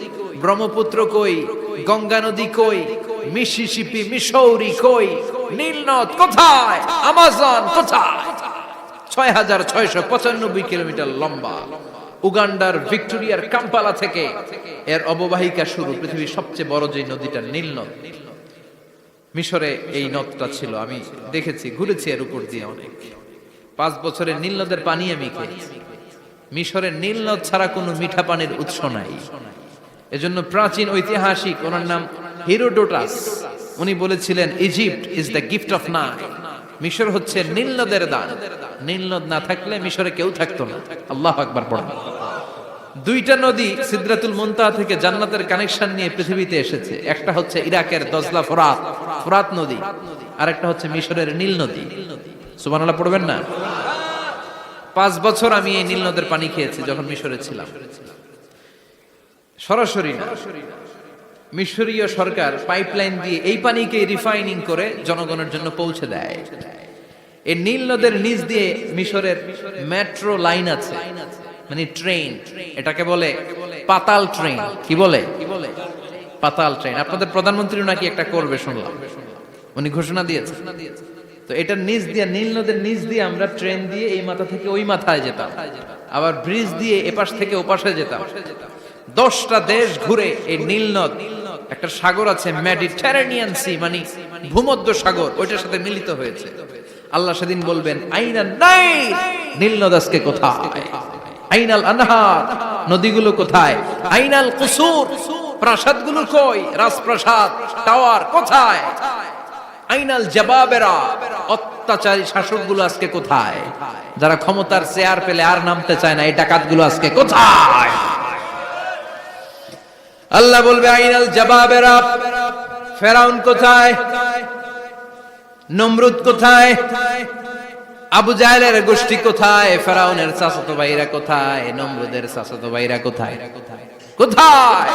A: ব্রহ্মপুত্র কই? গঙ্গা নদী কই? মিসিসিপি, মিসৌরি কই? নীল নদ কোথায়? আমাজন কোথায়? ৬৬৯৫ কিলোমিটার লম্বা, উগান্ডার ভিক্টোরিয়ার কাম্পালা থেকে এর অববাহিকা শুরু। পৃথিবীর সবচেয়ে বড় যে নদীটা নীল নদ, মিশরে এই নদটা ছিল, আমি দেখেছি, ঘুরেছি এর উপর দিয়ে অনেক। 5 বছরের নীল নদের পানি আমি খেয়েছি। মিশরের নীল নদ ছাড়া কোনো মিঠা পানির উৎস নাই। এজন্য প্রাচীন ঐতিহাসিক, ওনার নাম হিরোডোটাস, উনি বলেছিলেন Egypt is the gift of Nile, মিশর হচ্ছে নীল নদের দান। নীল নদ না থাকলে মিশরে কেউ থাকতো না। আল্লাহু আকবার পড়েন। 2টা নদী সিদরাতুল মুনতাহা থেকে জান্নাতের কানেকশন নিয়ে পৃথিবীতে এসেছে। একটা হচ্ছে ইরাকের দজলা ফোরাত নদী, আর একটা হচ্ছে মিশরের নীল নদী। সুবহানাল্লাহ পড়বেন না? 5 বছর আমি এই নীল নদের পানি খেয়েছি যখন মিশরে ছিলাম। সরাসরি না, মিশরীয় সরকার পাইপলাইন দিয়ে এই পানিকে রিফাইনিং করে জনগণের জন্য পৌঁছে দেয়। এই নীল নদের নিচ দিয়ে মিশরের মেট্রো লাইন আছে, মানে ট্রেন, এটাকে বলে পাতাল ট্রেন। কি বলে? পাতাল ট্রেন। আপনাদের প্রধানমন্ত্রী নাকি একটা করবে শুনলাম, উনি ঘোষণা দিয়েছে। তো এটার নিচ দিয়ে, নীল নদের নিচ দিয়ে আমরা ট্রেন দিয়ে এই মাথা থেকে ওই মাথায় যেতাম, আবার ব্রিজ দিয়ে এপাশ থেকে ওপাশে যেতাম। 10টা দেশ ঘুরে এই নীল নদ, একটা সাগর আছে মেডিটেরেনিয়ান সি, মানে ভূমধ্য সাগর, ওইটার সাথে মিলিত হয়েছে। আল্লাহ সেদিন বলবেন আইনা নাইল, নীল নদ আজকে কোথায়? আইনাল আনহার, নদীগুলো কোথায়? আইনাল কুসুর, প্রাসাদগুলো কই? রাজপ্রাসাদ, টাওয়ার কোথায়? আইনাল জাবাবেরা, অত্যাচারী শাসকগুলো আজকে কোথায়? যারা ক্ষমতার চেয়ার পেলে আর নামতে চায় না, এই ডাকাতগুলো আজকে কোথায়? আল্লাহ বলবে আইনাল জাবাবেরা, ফেরাউন কোথায়? নমরুদ কোথায়? আবু জাহেলের গোষ্ঠী কোথায়? ফেরাউনের চাচাতো ভাইরা কোথায়? নমরুদের চাচাতো ভাইরা কোথায়? কোথায়?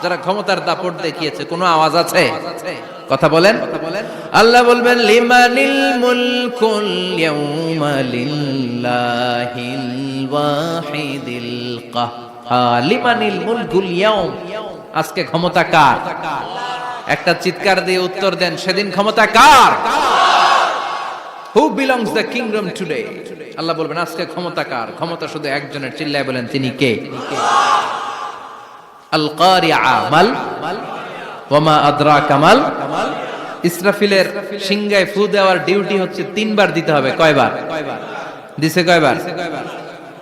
A: যারা ক্ষমতার দাপট দেখিয়েছে, কোনো আওয়াজ আছে? কথা বলেন। আল্লাহ বলবেন লিমানিল মুলকুল ইয়াউমা লিল্লাহিল ওয়াহিদিল কাহ্হার। লিমানিল মুলকুল ইয়াউম, আজকে ক্ষমতা কার? একটা চিৎকার দিয়ে উত্তর দেন, সেদিন ক্ষমতা কার? Who belongs the kingdom today? আল্লাহ বলবেন আজকে ক্ষমতা কার? ক্ষমতা শুধু একজনের, চিল্লায় বলেন তিনি কে? আল কারিআ মাল ওয়া মা আদরাকা মাল। ইসরাফিলের সিংহায় ফু দেওয়ার ডিউটি হচ্ছে 3 বার দিতে হবে। কয়বার দিছে? কয়বার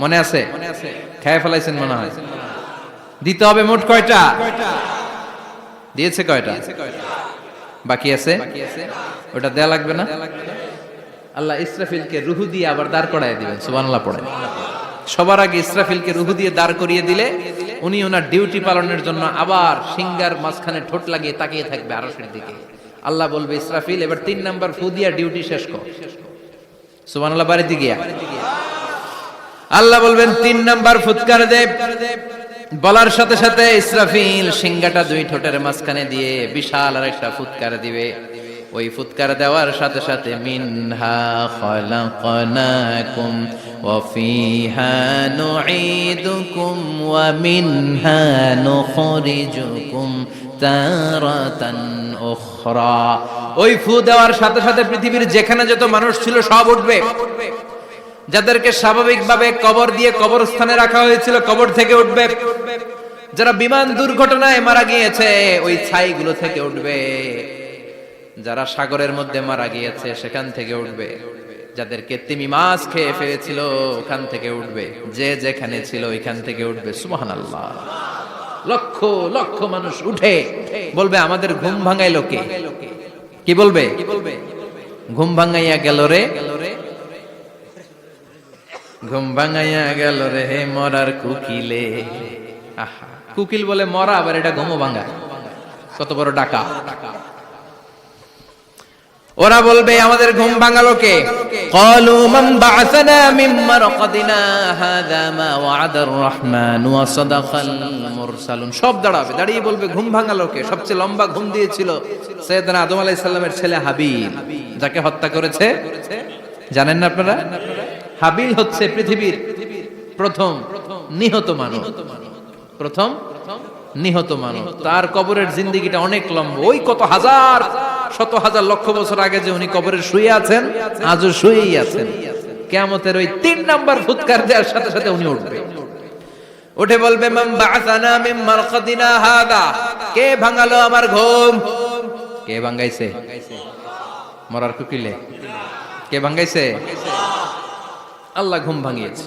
A: মনে আছে? খেয়ে ফেলাইছেন মনে হয়। দিতে হবে মোট কয়টা? দিয়েছে কয়টা? বাকি আছে, ওটা দেয়া লাগবে না? আল্লাহ ইসরাফিলকে রুহু দিয়ে আবার দাঁড় করায় দিবেন। সুবহানাল্লাহ পড়ে। সবার আগে ইসরাফিলকে রুহু দিয়ে দাঁড় করিয়ে দিলে উনি ওনার ডিউটি পালনের জন্য আবার সিংহার মাঝখানে ঠোঁট লাগিয়ে তাকিয়ে থাকবে আরশের দিকে। আল্লাহ বলবে ইসরাফিল এবার 3 নাম্বার ফু দিয়া ডিউটি শেষ কর। সুবহানাল্লাহ বাড়িতে গিয়া আল্লাহ বলবেন 3 নাম্বার ফুৎকার দে। বলার সাথে সাথে ইসরাফিল সিংহাটা 2 ঠোঁটের মাঝখানে দিয়ে বিশাল আরেকটা ফুৎকার দিবে। ওই ফুৎকার দেওয়ার সাথে সাথে মিনহা খলাকনাকুম ওয়া ফিহা নুঈদুকুম ওয়া মিনহা নুখরিজুকুম তারাতান উখরা। ওই ফু দেওয়ার সাথে সাথে পৃথিবীর যেখানে যত মানুষ ছিল সব উঠবে। যাদেরকে স্বাভাবিকভাবে কবর দিয়ে কবরস্থানে রাখা হয়েছিল কবর থেকে উঠবে। যারা বিমান দুর্ঘটনায় মারা গিয়েছে ওই ছাইগুলো থেকে উঠবে। যারা সাগরের মধ্যে মারা গিয়েছে সেখান থেকে উঠবে। যাদেরকে তিমি মাছ খেয়ে ফেলেছিল ওখান থেকে উঠবে। যে যেখানে ছিল ওইখান থেকে উঠবে। সুবহানাল্লাহ। লক্ষ লক্ষ মানুষ উঠে বলবে আমাদের ঘুম ভাঙাইলো কে? কি বলবে? ঘুম ভাঙাইয়া গেল রে, ঘুম ভাঙাইয়া গেল রে মরার কুকিলে। আহা, কুকিল বলে মরা, আবার এটা ঘুমো ভাঙা। কত বড় ডাকা। ওরা বলবে আমাদের ঘুম ভাঙালো কে? ক্বালু মান বা'আসানা মিন মারকাদিনা হাযা মা ওয়া'দার রহমান ওয়া সাদাকাল মুরসালুন। সব দাঁড়াবে, দাঁড়িয়ে বলবে ঘুম ভাঙালো কে? সবচেয়ে লম্বা ঘুম দিয়েছিল সাইয়েদনা আদম আলাইহিস সালামের ছেলে হাবিল, যাকে হত্যা করেছে। জানেন না আপনারা? হাবিল হচ্ছে পৃথিবীর প্রথম নিহত মানব। প্রথম নিহত মানব। তার কবরের জিন্দেগিটা অনেক লম্বা। ওই কত হাজার শত হাজার লক্ষ বছর আগে যে উনি কবরে শুয়ে আছেন, আজও শুয়েই আছেন। কিয়ামতের ওই 3 নাম্বার ফুৎকার দেওয়ার সাথে সাথে উনি উঠবে। উঠে বলবে মান বা'আসানা মিন মারকাদিনা হাদা। কে ভাঙালো আমার ঘুম? কে ভাঙাইছে? মরার কুকিলে কে ভাঙাইছে? আল্লাহ ঘুম ভাঙিয়েছে।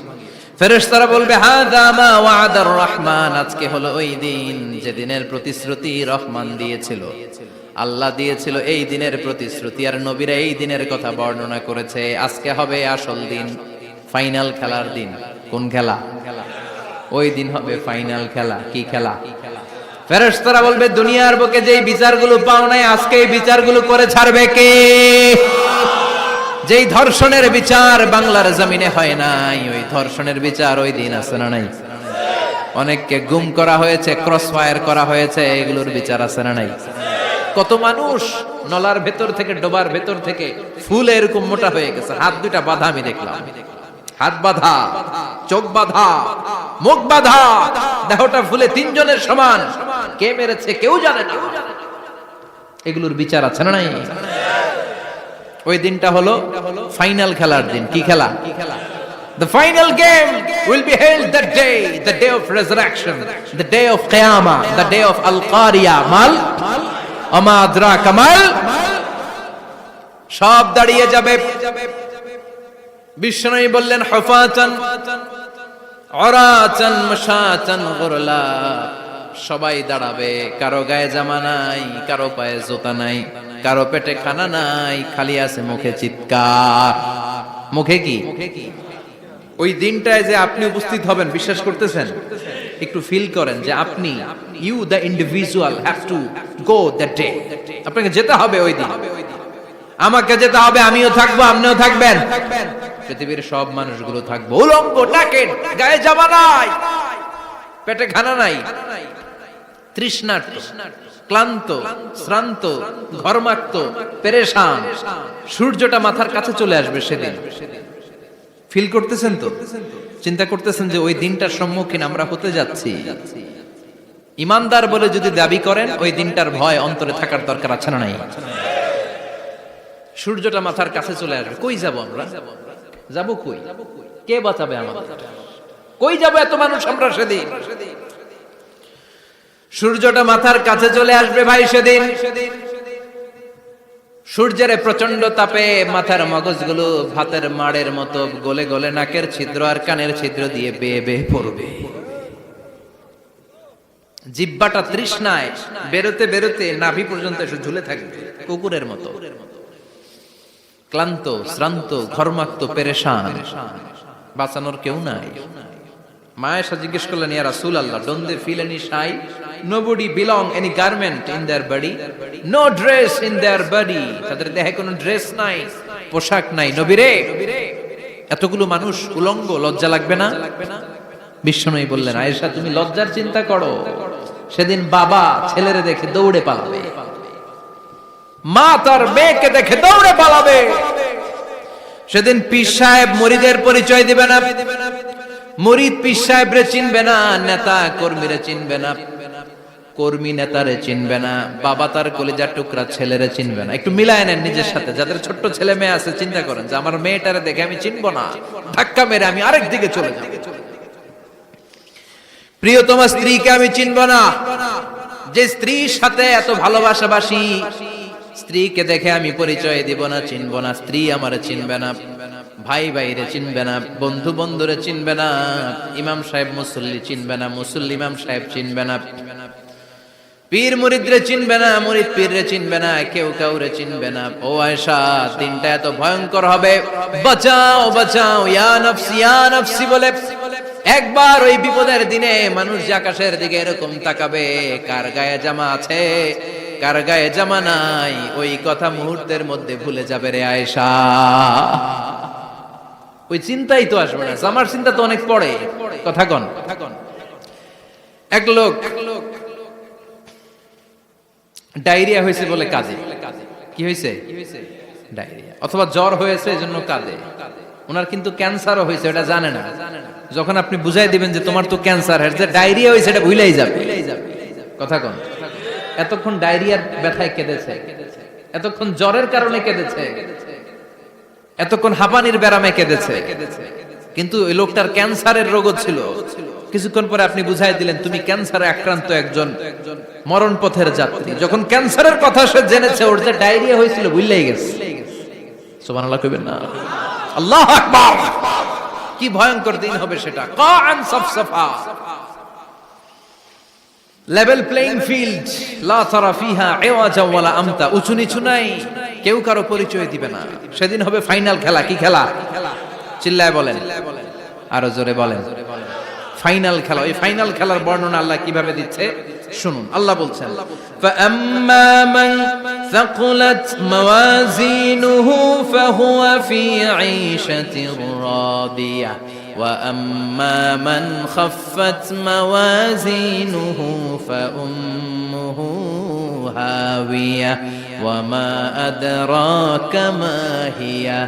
A: ফেরেশতারা বলবে হাযা মা ওয়া'দার রহমান। আজকে হলো ওই দিন যে দিনের প্রতিশ্রুতি রহমান দিয়েছিল, আল্লাহ দিয়েছিল। এই দিনের প্রতিশ্রুতি আর নবীরা এই দিনের কথা বর্ণনা করেছে। আজকে হবে আসল দিন, ফাইনাল খেলার দিন। কোন খেলা? ওই দিন হবে ফাইনাল খেলা। কি খেলা? ফেরেশতারা বলবে দুনিয়ার বুকে যেই বিচারগুলো পাও নাই আজকে এই বিচারগুলো করে ছাড়বে কে? যেই ধর্ষণের বিচার বাংলার জমিনে হয় নাই, ওই ধর্ষণের বিচার ওই দিন আছে না নাই? অনেককে গুম করা হয়েছে, ক্রস ফায়ার করা হয়েছে, এগুলোর বিচার আছে না নাই? কত মানুষ নলার ভেতর থেকে, ডোবার ভেতর থেকে ফুল এরকম মোটা হয়ে গেছে, হাত দুটা বাঁধা। আমি দেখলাম হাত বাঁধা, চোখ বাঁধা, মুখ বাঁধা, দেহটা ফুলে 3 জনের সমান। কে মেরেছে কেউ জানে না। এগুলোর বিচার আছে না নাই? ওই দিনটা হলো ফাইনাল খেলার দিন। কি খেলা? The final game will be held that day, the day of resurrection, the day of Qiyamah, the day of Al-Qari'ah. Mal আমা আদরাকা মাল। সব দাঁড়িয়ে যাবে। বিষ্ণু বললেন হুফাতান উরাতান মাশাতান গুরলা। সবাই দাঁড়াবে, কারো গায়ে জামা নাই, কারো পায়ে জুতা নাই। কারো পেটে খানা নাই, খালি আছে মুখে চিৎকার। মুখে কি? ওই দিনটায় যে আপনি উপস্থিত হবেন, বিশ্বাস করতেছেন? একটু ফিল করেন যে আপনি, you the individual have to go that day. আপনাকে যেতে হবে ওই দিন, আমাকে যেতে হবে, আমিও থাকবো, আপনিও থাকবেন, পৃথিবীর সব মানুষগুলো থাকবো উলঙ্গ, নাকেড, গায়ে জামা নাই, পেটে খানা নাই, তৃষ্ণার্ত, ক্লান্ত, শ্রান্ত, ঘর্মাক্ত, পেরেশান। সূর্যটা মাথার কাছে চলে আসবে সেদিন। ফিল করতেছেন তো? চিন্তা করতেছেন যে ওই দিনটার সম্মুখীন আমরা হতে যাচ্ছি। ইমানদার বলে যদি দাবি করেন, ওই দিনটার ভয় অন্তরে থাকার দরকার আছে না নাই? সূর্যটা মাথার কাছে চলে আসবে, কই যাব আমরা? যাব কই? কে বাঁচাবে আমাদের? কই যাব এত মানুষ আমরা সেদিন? সূর্যটা মাথার কাছে চলে আসবে ভাই সেদিন। সূর্যের প্রচন্ড তাপে মাথার মগজগুলো ভাতের মাড়ের মতো গলে গলে নাকের ছিদ্র আর কানের ছিদ্র দিয়ে বেয়ে বেয়ে পড়বে। জিহ্বাটা তৃষ্ণায় বেরোতে বেরোতে নাভি পর্যন্ত এসে ঝুলে থাকবে কুকুরের মতো, ক্লান্ত, শ্রান্ত, ঘর্মাক্ত, পেরেশান, বাঁচানোর কেউ নাই। মায়েশা জিজ্ঞেস করলেন, ইয়া রাসূলুল্লাহ, don't they feel any shy? Nobody belong any garment in their body, no dress in their body. তাদের দেহে কোনো ড্রেস নাই, পোশাক নাই। নবী রে, এতগুলো মানুষ উলঙ্গ, লজ্জা লাগবে না? বিশ্বনবী বললেন, আয়েশা তুমি লজ্জার চিন্তা করো, সেদিন বাবা ছেলেরে দেখে দৌড়ে পালাবে, মা তার মেয়েকে দেখে দৌড়ে পালাবে। সেদিন পীর সাহেব মুরিদের পরিচয় দিবে না, মুরিদ পীর সাহেবরে চিনবে না, নেতা কর্মীরে চিনবে না, কর্মী নেতারে চিনবে না, বাবা তার কলিজার টুকরা ছেলেরে চিনবে না। একটু মিলায় নেন নিজের সাথে। যাদের ছোট্ট ছেলে মেয়ে আছে, চিন্তা করেন যে আমার মেয়েটারে দেখে আমি চিনবো না, ধাক্কা মেরে আমি আরেক দিকে চলে যাব। প্রিয়তমা স্ত্রীকে আমি চিনবো না, যে স্ত্রীর সাথে এত ভালোবাসাবাসি, স্ত্রীকে দেখে আমি পরিচয় দিব না, চিনবো না। স্ত্রী আমারে চিনবে না, ভাই ভাইরে চিনবে না, বন্ধু বন্ধুরে চিনবে না, ইমাম সাহেব মুসল্লি চিনবে না, মুসল্লি ইমাম সাহেব চিনবে না, পীর মুরিদরে চিনবে না, মুরিদ পীররে চিনবে না, কেউ কাউরে চিনবে না। ও আয়েশা, দিনটা এত ভয়ঙ্কর হবে, বাঁচাও বাঁচাও, ইয়া নফসি ইয়া নফসি বলে একবার ওই বিপদের দিনে মানুষ যে আকাশের দিকে এরকম তাকাবে, কার গায়ে জামা আছে কার গায়ে জামা নাই, ওই কথা মুহূর্তের মধ্যে ভুলে যাবে রে আয়েশা। ওই চিন্তাই তো আসবে না। জামার চিন্তা তো অনেক পরে। কথা কন। এক লোক ডায়রিয়া হয়েছে বলে কাঁদে। কি হয়েছে? ডায়রিয়া, অথবা জ্বর হয়েছে এজন্য কাঁদে। ওনার কিন্তু ক্যান্সারও হয়েছে, এটা জানে না। যখন আপনি বুঝাই দিবেন যে তোমার তো ক্যান্সার, যে ডায়রিয়া হয়েছে এটা ভুলেই যাবে। কথা কন। এতক্ষণ ডায়রিয়ার ব্যথায় কেঁদেছে, এতক্ষণ জ্বরের কারণে কেঁদেছে, এতক্ষণ হাঁপানির ব্যারামে কেঁদেছে, কিন্তু ওই লোকটার ক্যান্সারের রোগও ছিল। কিছুক্ষণ পরে আপনি বুঝাই দিলেন তুমি ক্যান্সারে আক্রান্ত একজন মরণ পথের যাত্রী। যখন ক্যান্সারের কথা সে জেনেছে, ওর যে ডায়রিয়া হয়েছিল ভুলেই গেছে। সুবহানাল্লাহ কইবেন না? আল্লাহু আকবার। কি ভয়ঙ্কর দিন হবে সেটা। কাআন সাফসাফা, লেভেল প্লেইং ফিল্ড, লা তারা ফিহা ইওয়াজা ওয়ালা আমতা, উঁচু নিচু নাই, কেউ কারো পরিচয় দিবে না। সেদিন হবে ফাইনাল খেলা। কি খেলা? চিল্লায় বলেন, আরো জোরে বলেন। ফাইনাল খেলা। ওই ফাইনাল খেলার বর্ণনা আল্লাহ কিভাবে দিচ্ছে শুনুন। আল্লাহ বলছেন, ফাআম্মা মান সাকুলাত মাওয়াজিনুহু ফাহুয়া ফি ঈশাতির রাদিয়া ওয়া আম্মা মান খাফফাত মাওয়াজিনুহু ফাউম্মুহু হাওিয়া ওয়া মা আদরাকা মা হিয়া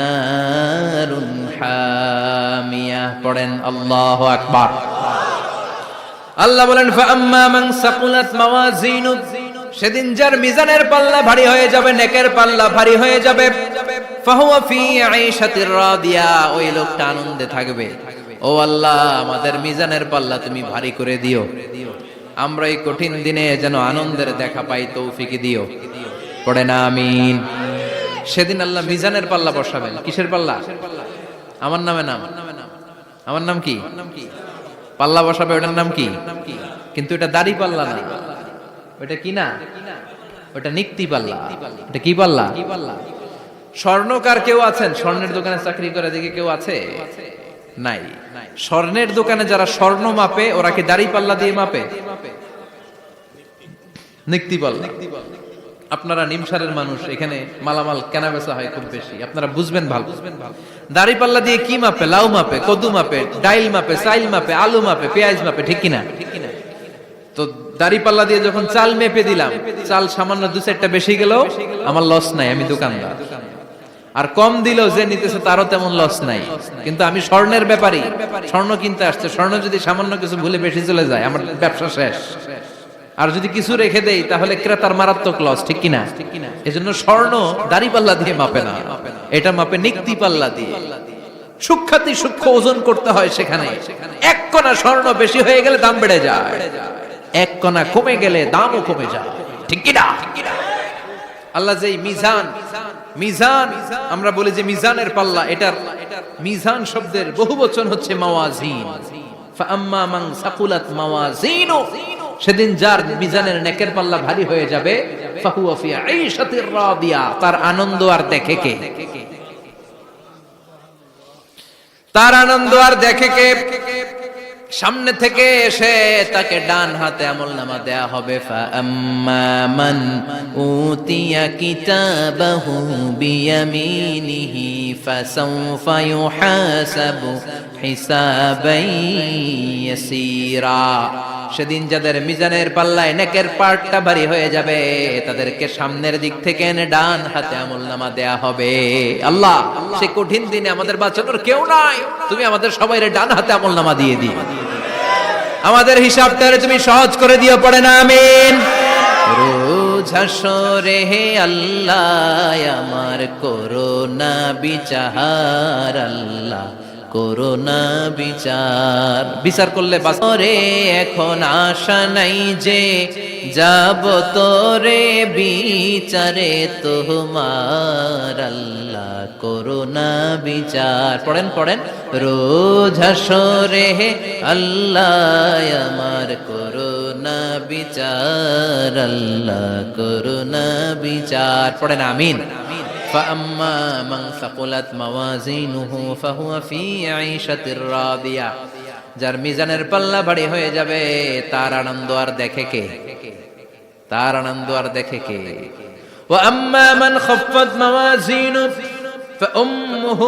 A: নারুন হামিয়া। পড়েন আল্লাহু আকবার। আল্লাহ বলেন, ফাআম্মা মান সাকুলাত মাওয়াজিনু, সেদিন যার মিজানের পাল্লা ভারী হয়ে যাবে, নেকের পাল্লা ভারী হয়ে যাবে, ফাহুয়া ফি ঈশাতির রাদিয়া, ওই লোকটা আনন্দে থাকবে। ও আল্লাহ, আমাদের মিজানের পাল্লা তুমি ভারী করে দিও, আমরা এই কঠিন দিনে যেন আনন্দের দেখা পাই, তৌফিক দিও। পড়েন আমিন। সেদিন আল্লাহ মিজানের পাল্লা বসাবেন। কিসের পাল্লা? আমার নামে নাম। আমার নাম কি? পাল্লা বসাবে, ওটার নাম কি? কিন্তু এটা দাড়ি পাল্লা না। ওটা কি না? ওটা নিক্তি পাল্লা। এটা কি পাল্লা? স্বর্ণকার কেউ আছেন? স্বর্ণের দোকানে চাকরি করে দেখে কেউ আছে? নাই। স্বর্ণের দোকানে যারা স্বর্ণ মাপে ওরা কি দাড়ি পাল্লা দিয়ে মাপে? নিক্তি পাল্লা। আপনারা নিমসারের মানুষ, এখানে মালামাল কেনা বেচা হয় খুব বেশি, আপনারা বুঝবেন ভালো। দাড়ি পাল্লা দিয়ে কি মাপে? লাউ মাপে, কদু মাপে, ডাইল মাপে, চাইল মাপে, আলু মাপে, পেঁয়াজ মাপে, ঠিক কিনা? তো দাড়ি পাল্লা দিয়ে যখন চাল মেপে দিলাম, চাল সামান্য 2-4টা বেশি গেলেও আমার লস নাই, আমি দোকানদার। আর কম দিলেও যে নিতেছে তারও তেমন লস নাই। কিন্তু আমি স্বর্ণের ব্যাপারী, স্বর্ণ কিনতে আসছে, স্বর্ণ যদি সামান্য কিছু ভুলে বেশি চলে যায় আমার ব্যবসা শেষ। আর যদি কিছু রেখে দেই তাহলে ক্রেতার মারাত্মক লস, ঠিক কিনা? এজন্য স্বর্ণ দাড়ি পাল্লা দিয়ে মাপে না, এটা মাপে নিক্তি পাল্লা দিয়ে। সূক্ষ্মাতি সূক্ষ্ম ওজন করতে হয় সেখানে। এক কণা স্বর্ণ বেশি হয়ে গেলে দাম বেড়ে যায়, এক কণা কমে গেলে দামও কমে যায়, ঠিক কিনা? আল্লাহ যে মিজান, মিজান আমরা বলি যে মিজানের পাল্লা, এটার মিজান শব্দের বহুবচন হচ্ছে মাওয়াজিন। ফাআম্মা মান সাকুলাত মাওয়াজিনু, সেদিন যার মিজানের নেকের পাল্লা ভারী হয়ে যাবে, ফাহুয়া ফি আইশাতির রাদিয়া, তার আনন্দ আর দেখে কে? তার আনন্দ আর দেখে কে? সামনে থেকে এসে তাকে ডান হাতে আমলনামা দেয়া হবে। ফাআম্মা মান উতিয়া কিতাবাহু বিয়ামিনিহি ফাসাউফা ইউহাসাবু হিসাবান ইয়াসীরা, সেদিন যাদের মিজানের পাল্লায় নেকের পার্টটা ভারী হয়ে যাবে তাদেরকে সামনের দিক থেকে এনে ডান হাতে আমলনামা দেয়া হবে। আল্লাহ, সে কঠিন দিনে আমাদের বাঁচানোর কেউ নাই, তুমি আমাদের সবাইরে ডান হাতে আমলনামা দিয়ে দিও, আমাদের হিসাবটারে তুমি সহজ করে দিও, পড়ে না আমিন। রোজ হাসরে হে আল্লাহ আমার করোনা বিচার, আল্লাহ করোনা বিচার, বিচার করলে বাসরে এখন আশা নাই যে যাব তোরে বিচারে তোমার, আল্লাহ করোনা বিচার। পড়েন পড়েন, রোজ হাসরে হে আল্লাহ আমার করোনা বিচার, আল্লাহ করোনা বিচার, পড়েন আমিন। فأما من ثقلت موازينه فهو في عيشة راضية, যার মিজানের পাল্লা ভারী হয়ে যাবে তার আনন্দ আর দেখে কে? তার আনন্দ আর দেখে কে? وأما من خفت موازينه فأمه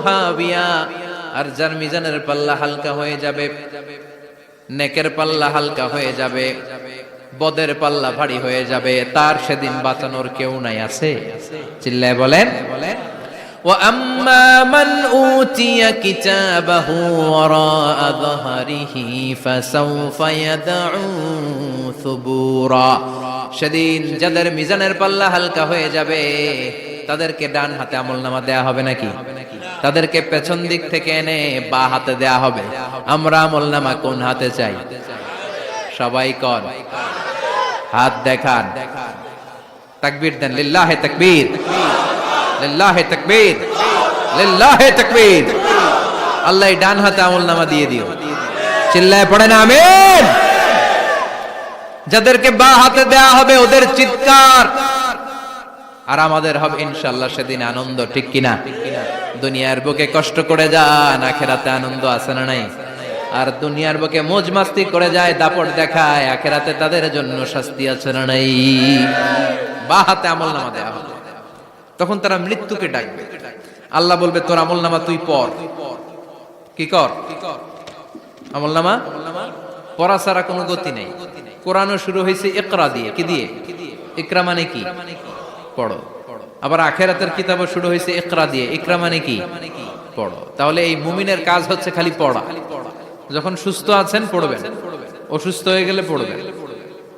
A: هاوية, আর যার মিজানের পাল্লা হালকা হয়ে যাবে, নেকের পাল্লা হালকা হয়ে যাবে, বদের পাল্লা ভারী হয়ে যাবে, তার সেদিন বাঁচানোর কেউ নাই। আছে? চিল্লায় বলেন। وَأَمَّا مَنْ أُوتِيَ كِتَابَهُ وَرَاءَ ظَهْرِهِ فَسَوْفَ يَدْعُو ثُبُورًا, সেদিন যাদের মিজানের পাল্লা হালকা হয়ে যাবে তাদেরকে ডান হাতে আমলনামা দেয়া হবে নাকি? তাদেরকে পেছন দিক থেকে এনে বা হাতে দেয়া হবে। আমরা আমলনামা কোন হাতে চাই? সবাই কর, হাত দেখান, তাকবীর দেন, লিল্লাহে তাকবীর, লিল্লাহে তাকবীর, লিল্লাহে তাকবীর। আল্লাহ ডান হাতে আমলনামা দিয়ে দিও, চিল্লায় পড়েন আমিন। যাদেরকে বা হাতে দেয়া হবে ওদের চিৎকার আর আমাদের হবে ইনশাআল্লাহ সেদিন আনন্দ, ঠিক কিনা? দুনিয়ার বুকে কষ্ট করে যান, আখিরাতে আনন্দ আছে না নাই? আর দুনিয়ার বুকে মौज মাস্তি করে যায়, দাপট দেখায়, আখিরাতে তাদের জন্য শাস্তি আছে না নাই? বা হাতে আমলনামা দেয়া হবে, তখন তারা মৃত্যুকে ডাকবে। আল্লাহ বলবে তোর আমলনামা তুই পড়। কি কর? আমলনামা পড়া ছাড়া কোনো গতি নেই। কোরআনও শুরু হয়েছে ইকরা দিয়ে। কি দিয়ে? ইকরা মানে কি? পড়ো। আবার আখিরাতের কিতাবও শুরু হয়েছে ইকরা দিয়ে। ইকরা মানে কি? পড়ো। তাহলে এই মুমিনের কাজ হচ্ছে খালি পড়া। যখন সুস্থ আছেন পড়বেন, অসুস্থ হয়ে গেলে পড়বেন,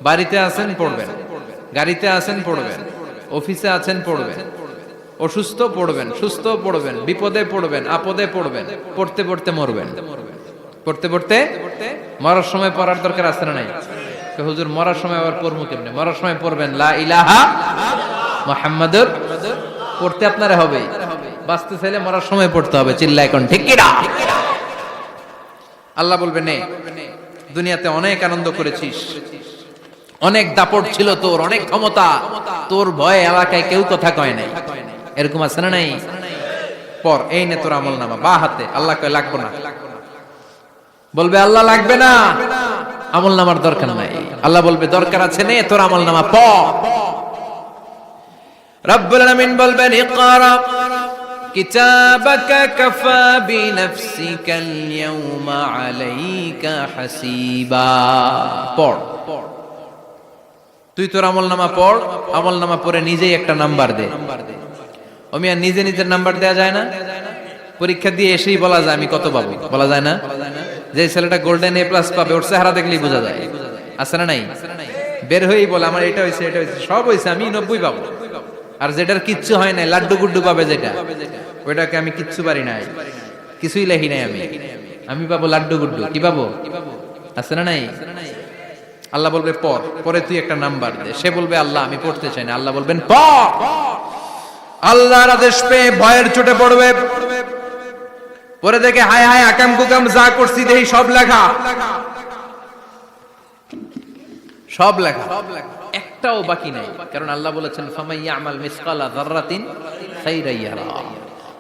A: বাড়িতে আছেন পড়বেন, গাড়িতে আছেন পড়বেন, অফিসে আছেন পড়বেন, অসুস্থ পড়বেন, সুস্থ পড়বেন, বিপদে পড়বেন, আপদে পড়বেন, পড়তে পড়তে মরবেন। পড়তে পড়তে মরার সময় পড়ার দরকার আছে না নাই? হুজুর মরার সময় আবার পড়বো কেমনে? মরার সময় পড়বেন লা ইলাহা মুহাম্মাদুর, পড়তে আপনারা হবে। বাঁচতে চাইলে মরার সময় পড়তে হবে, চিল্লায় কোন ঠিক কি না? আল্লাহ বলবেন নে দুনিয়াতে অনেক আনন্দ করেছিস, অনেক দাপট ছিল তোর, অনেক ক্ষমতা, তোর ভয়ে এলাকায় কেউ কথা কয় নাই। এরকম আছে না নাই? পর এই নে তোর আমল নামা বা হাতে। আল্লাহ কয় লাগবে না। বলবে আল্লাহ লাগবে না, আমল নামার দরকার নাই। আল্লাহ বলবে দরকার আছে, নে তোর আমল নামা পড়। রব্বুল আলামিন বলবেন ইকরা কিতাবাকা কাফা বিনাফসিকাল ইয়াউমা আলাইকা হাসিবা। পড়, তুই তোর আমল নামা পড়। আমল নামা পড়ে নিজেই একটা নাম্বার দে। আমি আর নিজে নিজের নাম্বার দেয়া যায় না? পরীক্ষা দিয়ে এসেই বলা যায় আমি কত পাবো, বলা যায় না? যে ছেলেটা গোল্ডেন এ প্লাস পাবে ওর চেহারা দেখলেই বোঝা যায়, আছে না নাই? বের হয়েই বলে আমার এটা হয়েছে, এটা হয়েছে, সব হয়েছে, আমি 90 পাবো। আর যেটার কিচ্ছু হয় নাই, লাড্ডু গুড্ডু পাবে যেটা, ওইটাকে আমি কিচ্ছু পারি নাই, কিছুই লেখি নাই, আমি পাবো লাড্ডু গুড্ডু। কি পাবো? আছে না নাই? আল্লাহ বলবে পড়, পরে তুই একটা নাম্বার দে। সে বলবে আল্লাহ আমি পড়তে চাই না। আল্লাহ বলবেন পড়। আল্লাহর আদেশ পেয়ে ভয়ের চোটে পড়বে, পরে দেখে হায় হায় আকাম কুকাম যা করছি দেই সব লেখা, সব লেখা, একটাও বাকি নাই। কারণ আল্লাহ বলেছেন ফামাইয়া আমাল মিসকালা যাররাতিন খাইরান ইয়ারা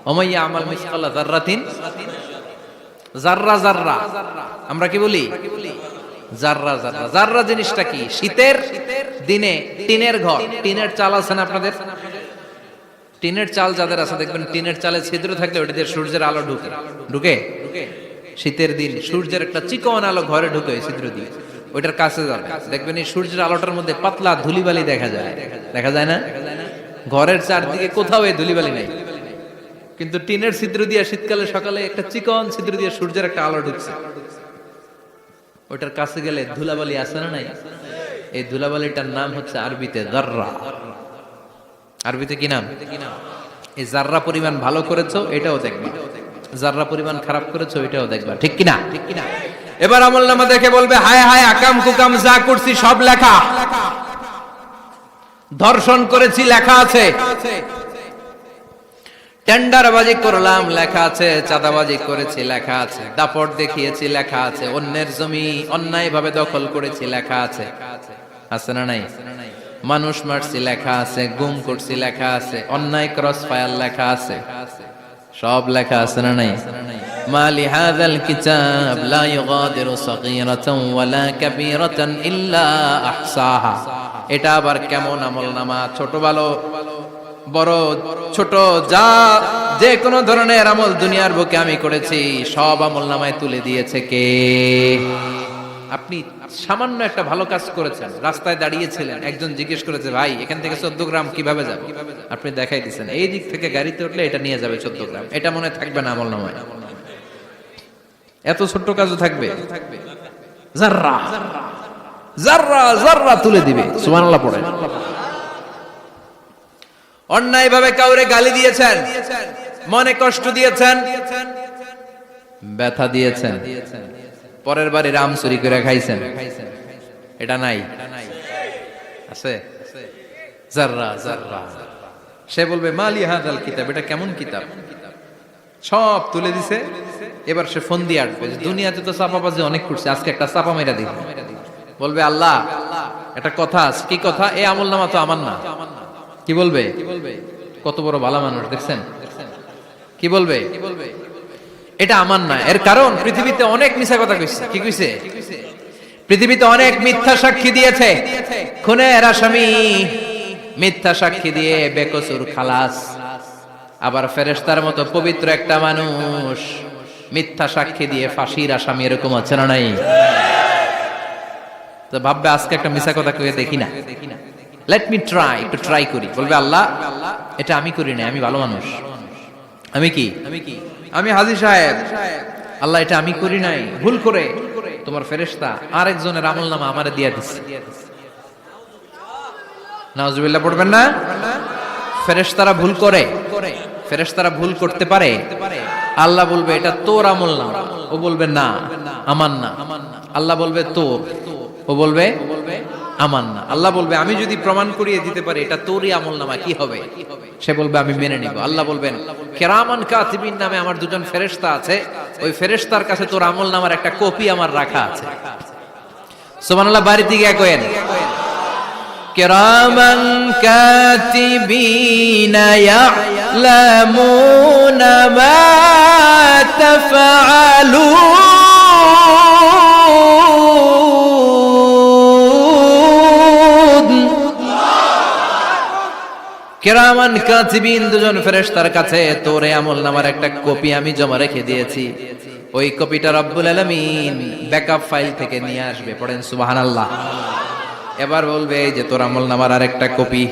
A: ওয়া মাইয়া আমাল মিসকালা যাররাতিন, যাররা যাররা আমরা কি বলি? যাররা যাররা। যাররা জিনিসটা কি? শীতের দিনে টিনের ঘর, টিনের চাল আছে না আপনাদের? টিনের চাল যাদের আছে দেখবেন টিনের চালে ছিদ্র থাকলে ওটা দিয়ে সূর্যের আলো ঢুকে, ঢুকে শীতের দিন সূর্যের একটা চিকন আলো ঘরে ঢুকে ওই ছিদ্র দিয়ে, ওইটার কাছে যাবে দেখবেন এই সূর্যের আলোটার মধ্যে পাতলা ধুলিবালি দেখা যায়, দেখা যায় না? ঘরের চারদিকে কোথাও এই ধুলিবালি নাই, কিন্তু টিনের ছিদ্র দিয়ে শীতকালে সকালে একটা চিকন ছিদ্র দিয়ে সূর্যের একটা আলো ঢুকছে, ওইটার কাছে গেলে ধুলাবালি আছে না নাই? এই ধুলাবালিটার নাম হচ্ছে আরবিতে যাররা। আরবিতে কি নাম? এই যাররা পরিমাণ ভালো করেছো এটাও দেখবা, যাররা পরিমাণ খারাপ করেছো এটাও দেখবা, ঠিক কিনা? এবার আমলনামা দেখে বলবে হায় হায় আকাম কুকাম যা করছি সব লেখা, ধর্ষণ করেছি লেখা আছে, টেন্ডারবাজি করলাম লেখা আছে, চাঁদাবাজি করেছি লেখা আছে, দাপট দেখিয়েছি লেখা আছে, অন্যের জমি অন্যায়ভাবে দখল করেছি লেখা আছে, আছে না নাই? মানুষ মারছি লেখা আছে, গুম করছি লেখা আছে, অন্যায় ক্রস ফায়ার লেখা আছে, সব লেখা আছে না নাই? মালি হাযাল কিতাব লা ইউগাদিরু সাগীরাতান ওয়ালা কাবীরাতান ইল্লা আহসাহা। এটা আবার কেমন আমলনামা? ছোট ভালো বড় ছোট যা যে কোনো ধরনের আমল দুনিয়ার বুকে আমি করেছি সব আমলনামায় তুলে দিয়েছে কে? আপনি সামান্য একটা ভালো কাজ করেছেন, রাস্তায় দাঁড়িয়েছিলেন, একজন জিজ্ঞেস করেছে ভাই এখান থেকে 14 গ্রাম কিভাবে যাবে, আপনি দেখাই দিচ্ছেন এই দিক থেকে গাড়িতে উঠলে এটা নিয়ে যাবে 14 গ্রাম, এটা মনে থাকবে না আমলনামায়? এত ছোট্ট কাজও থাকবে? যাররা যাররা যাররা তুলে দিবে। সুবহানাল্লাহ পড়ে। অন্যায় ভাবে কাউরে গালি দিয়েছেন, মনে কষ্ট দিয়েছেন, ব্যথা দিয়েছেন, পরের বাড়ি রাম চুরি করে খাইছেন, এটা নাই? আছে? যাররা যাররা। সে বলবে মালি হাযাল কিতাব, এটা কেমন কিতাব? সব তুলে দিছে। এবার সে ফোন দিয়ে আসবে, দুনিয়াতে তো চাপাবাজি অনেক করছে, আজকে একটা চাপা মেরা দিই। বলবে আল্লাহ একটা কথা আছে। কি কথা? এই আমলনামা তো আমার না। কি বলবে? কত বড় ভালো মানুষ দেখছেন? কি বলবে? এটা আমার না। এর কারণ পৃথিবীতে অনেক মিথ্যা কথা কইছে। কি কইছে? পৃথিবীতে অনেক মিথ্যা সাক্ষী দিয়েছে, খুনের আসামি মিথ্যা সাক্ষী দিয়ে বেকসুর খালাস। আবার ফেরেশতার মতো পবিত্র একটা মানুষ মিথ্যা সাক্ষী দিয়ে ফাঁসির আসামি, এরকম আছে না নাই? তো ভাববে আজকে একটা মিথ্যা কথা কয়ে দেখি না, লেট মি ট্রাই, একটু ট্রাই করি। বলবে আল্লাহ এটা আমি করি না, আমি ভালো মানুষ। আমি কি? আমি হাজী সাহেব। আল্লাহ এটা আমি করি নাই, ভুল করে তোমার ফেরেশতা আরেকজনের আমলনামা আমারে দিয়ে দিছে। নাউজুবিল্লাহ পড়বেন না? ফেরেশতারা ভুল করে, ফেরেশতারা ভুল করতে পারে। আল্লাহ বলবে এটা তোর আমলনামা, ও বলবে না আমার না। আল্লাহ বলবে তোর, ও বলবে আমার না। আল্লাহ বলবে আমি যদি প্রমাণ করিয়ে দিতে পারি এটা তোরই আমলনামা, কি হবে? সে বলবে আমি মেনে নিব। আল্লাহ বলবেন কিরামান কাতিবিন নামে আমার দুজন ফেরেশতা আছে, ওই ফেরেশতার কাছে তোর আমলনামার একটা কপি আমার রাখা আছে। সুবহানাল্লাহ। বাড়িতে গিয়ে কয়েন কিরামান কাতিবিনা ইয়ালামুনা মা তাফআলুন। কিরামান কাতিবিন, দুজন ফেরেশতার কাছে তোর আমলনামার একটা কপি আমি জমা রেখে দিয়েছি। ওই কপিটা রব্বুল আলামিন ব্যাকআপ ফাইল থেকে নিয়ে আসবে। পড়েন সুবহানাল্লাহ। এবার বলবে এই যে তোর আমলনামার আরেকটা কপি,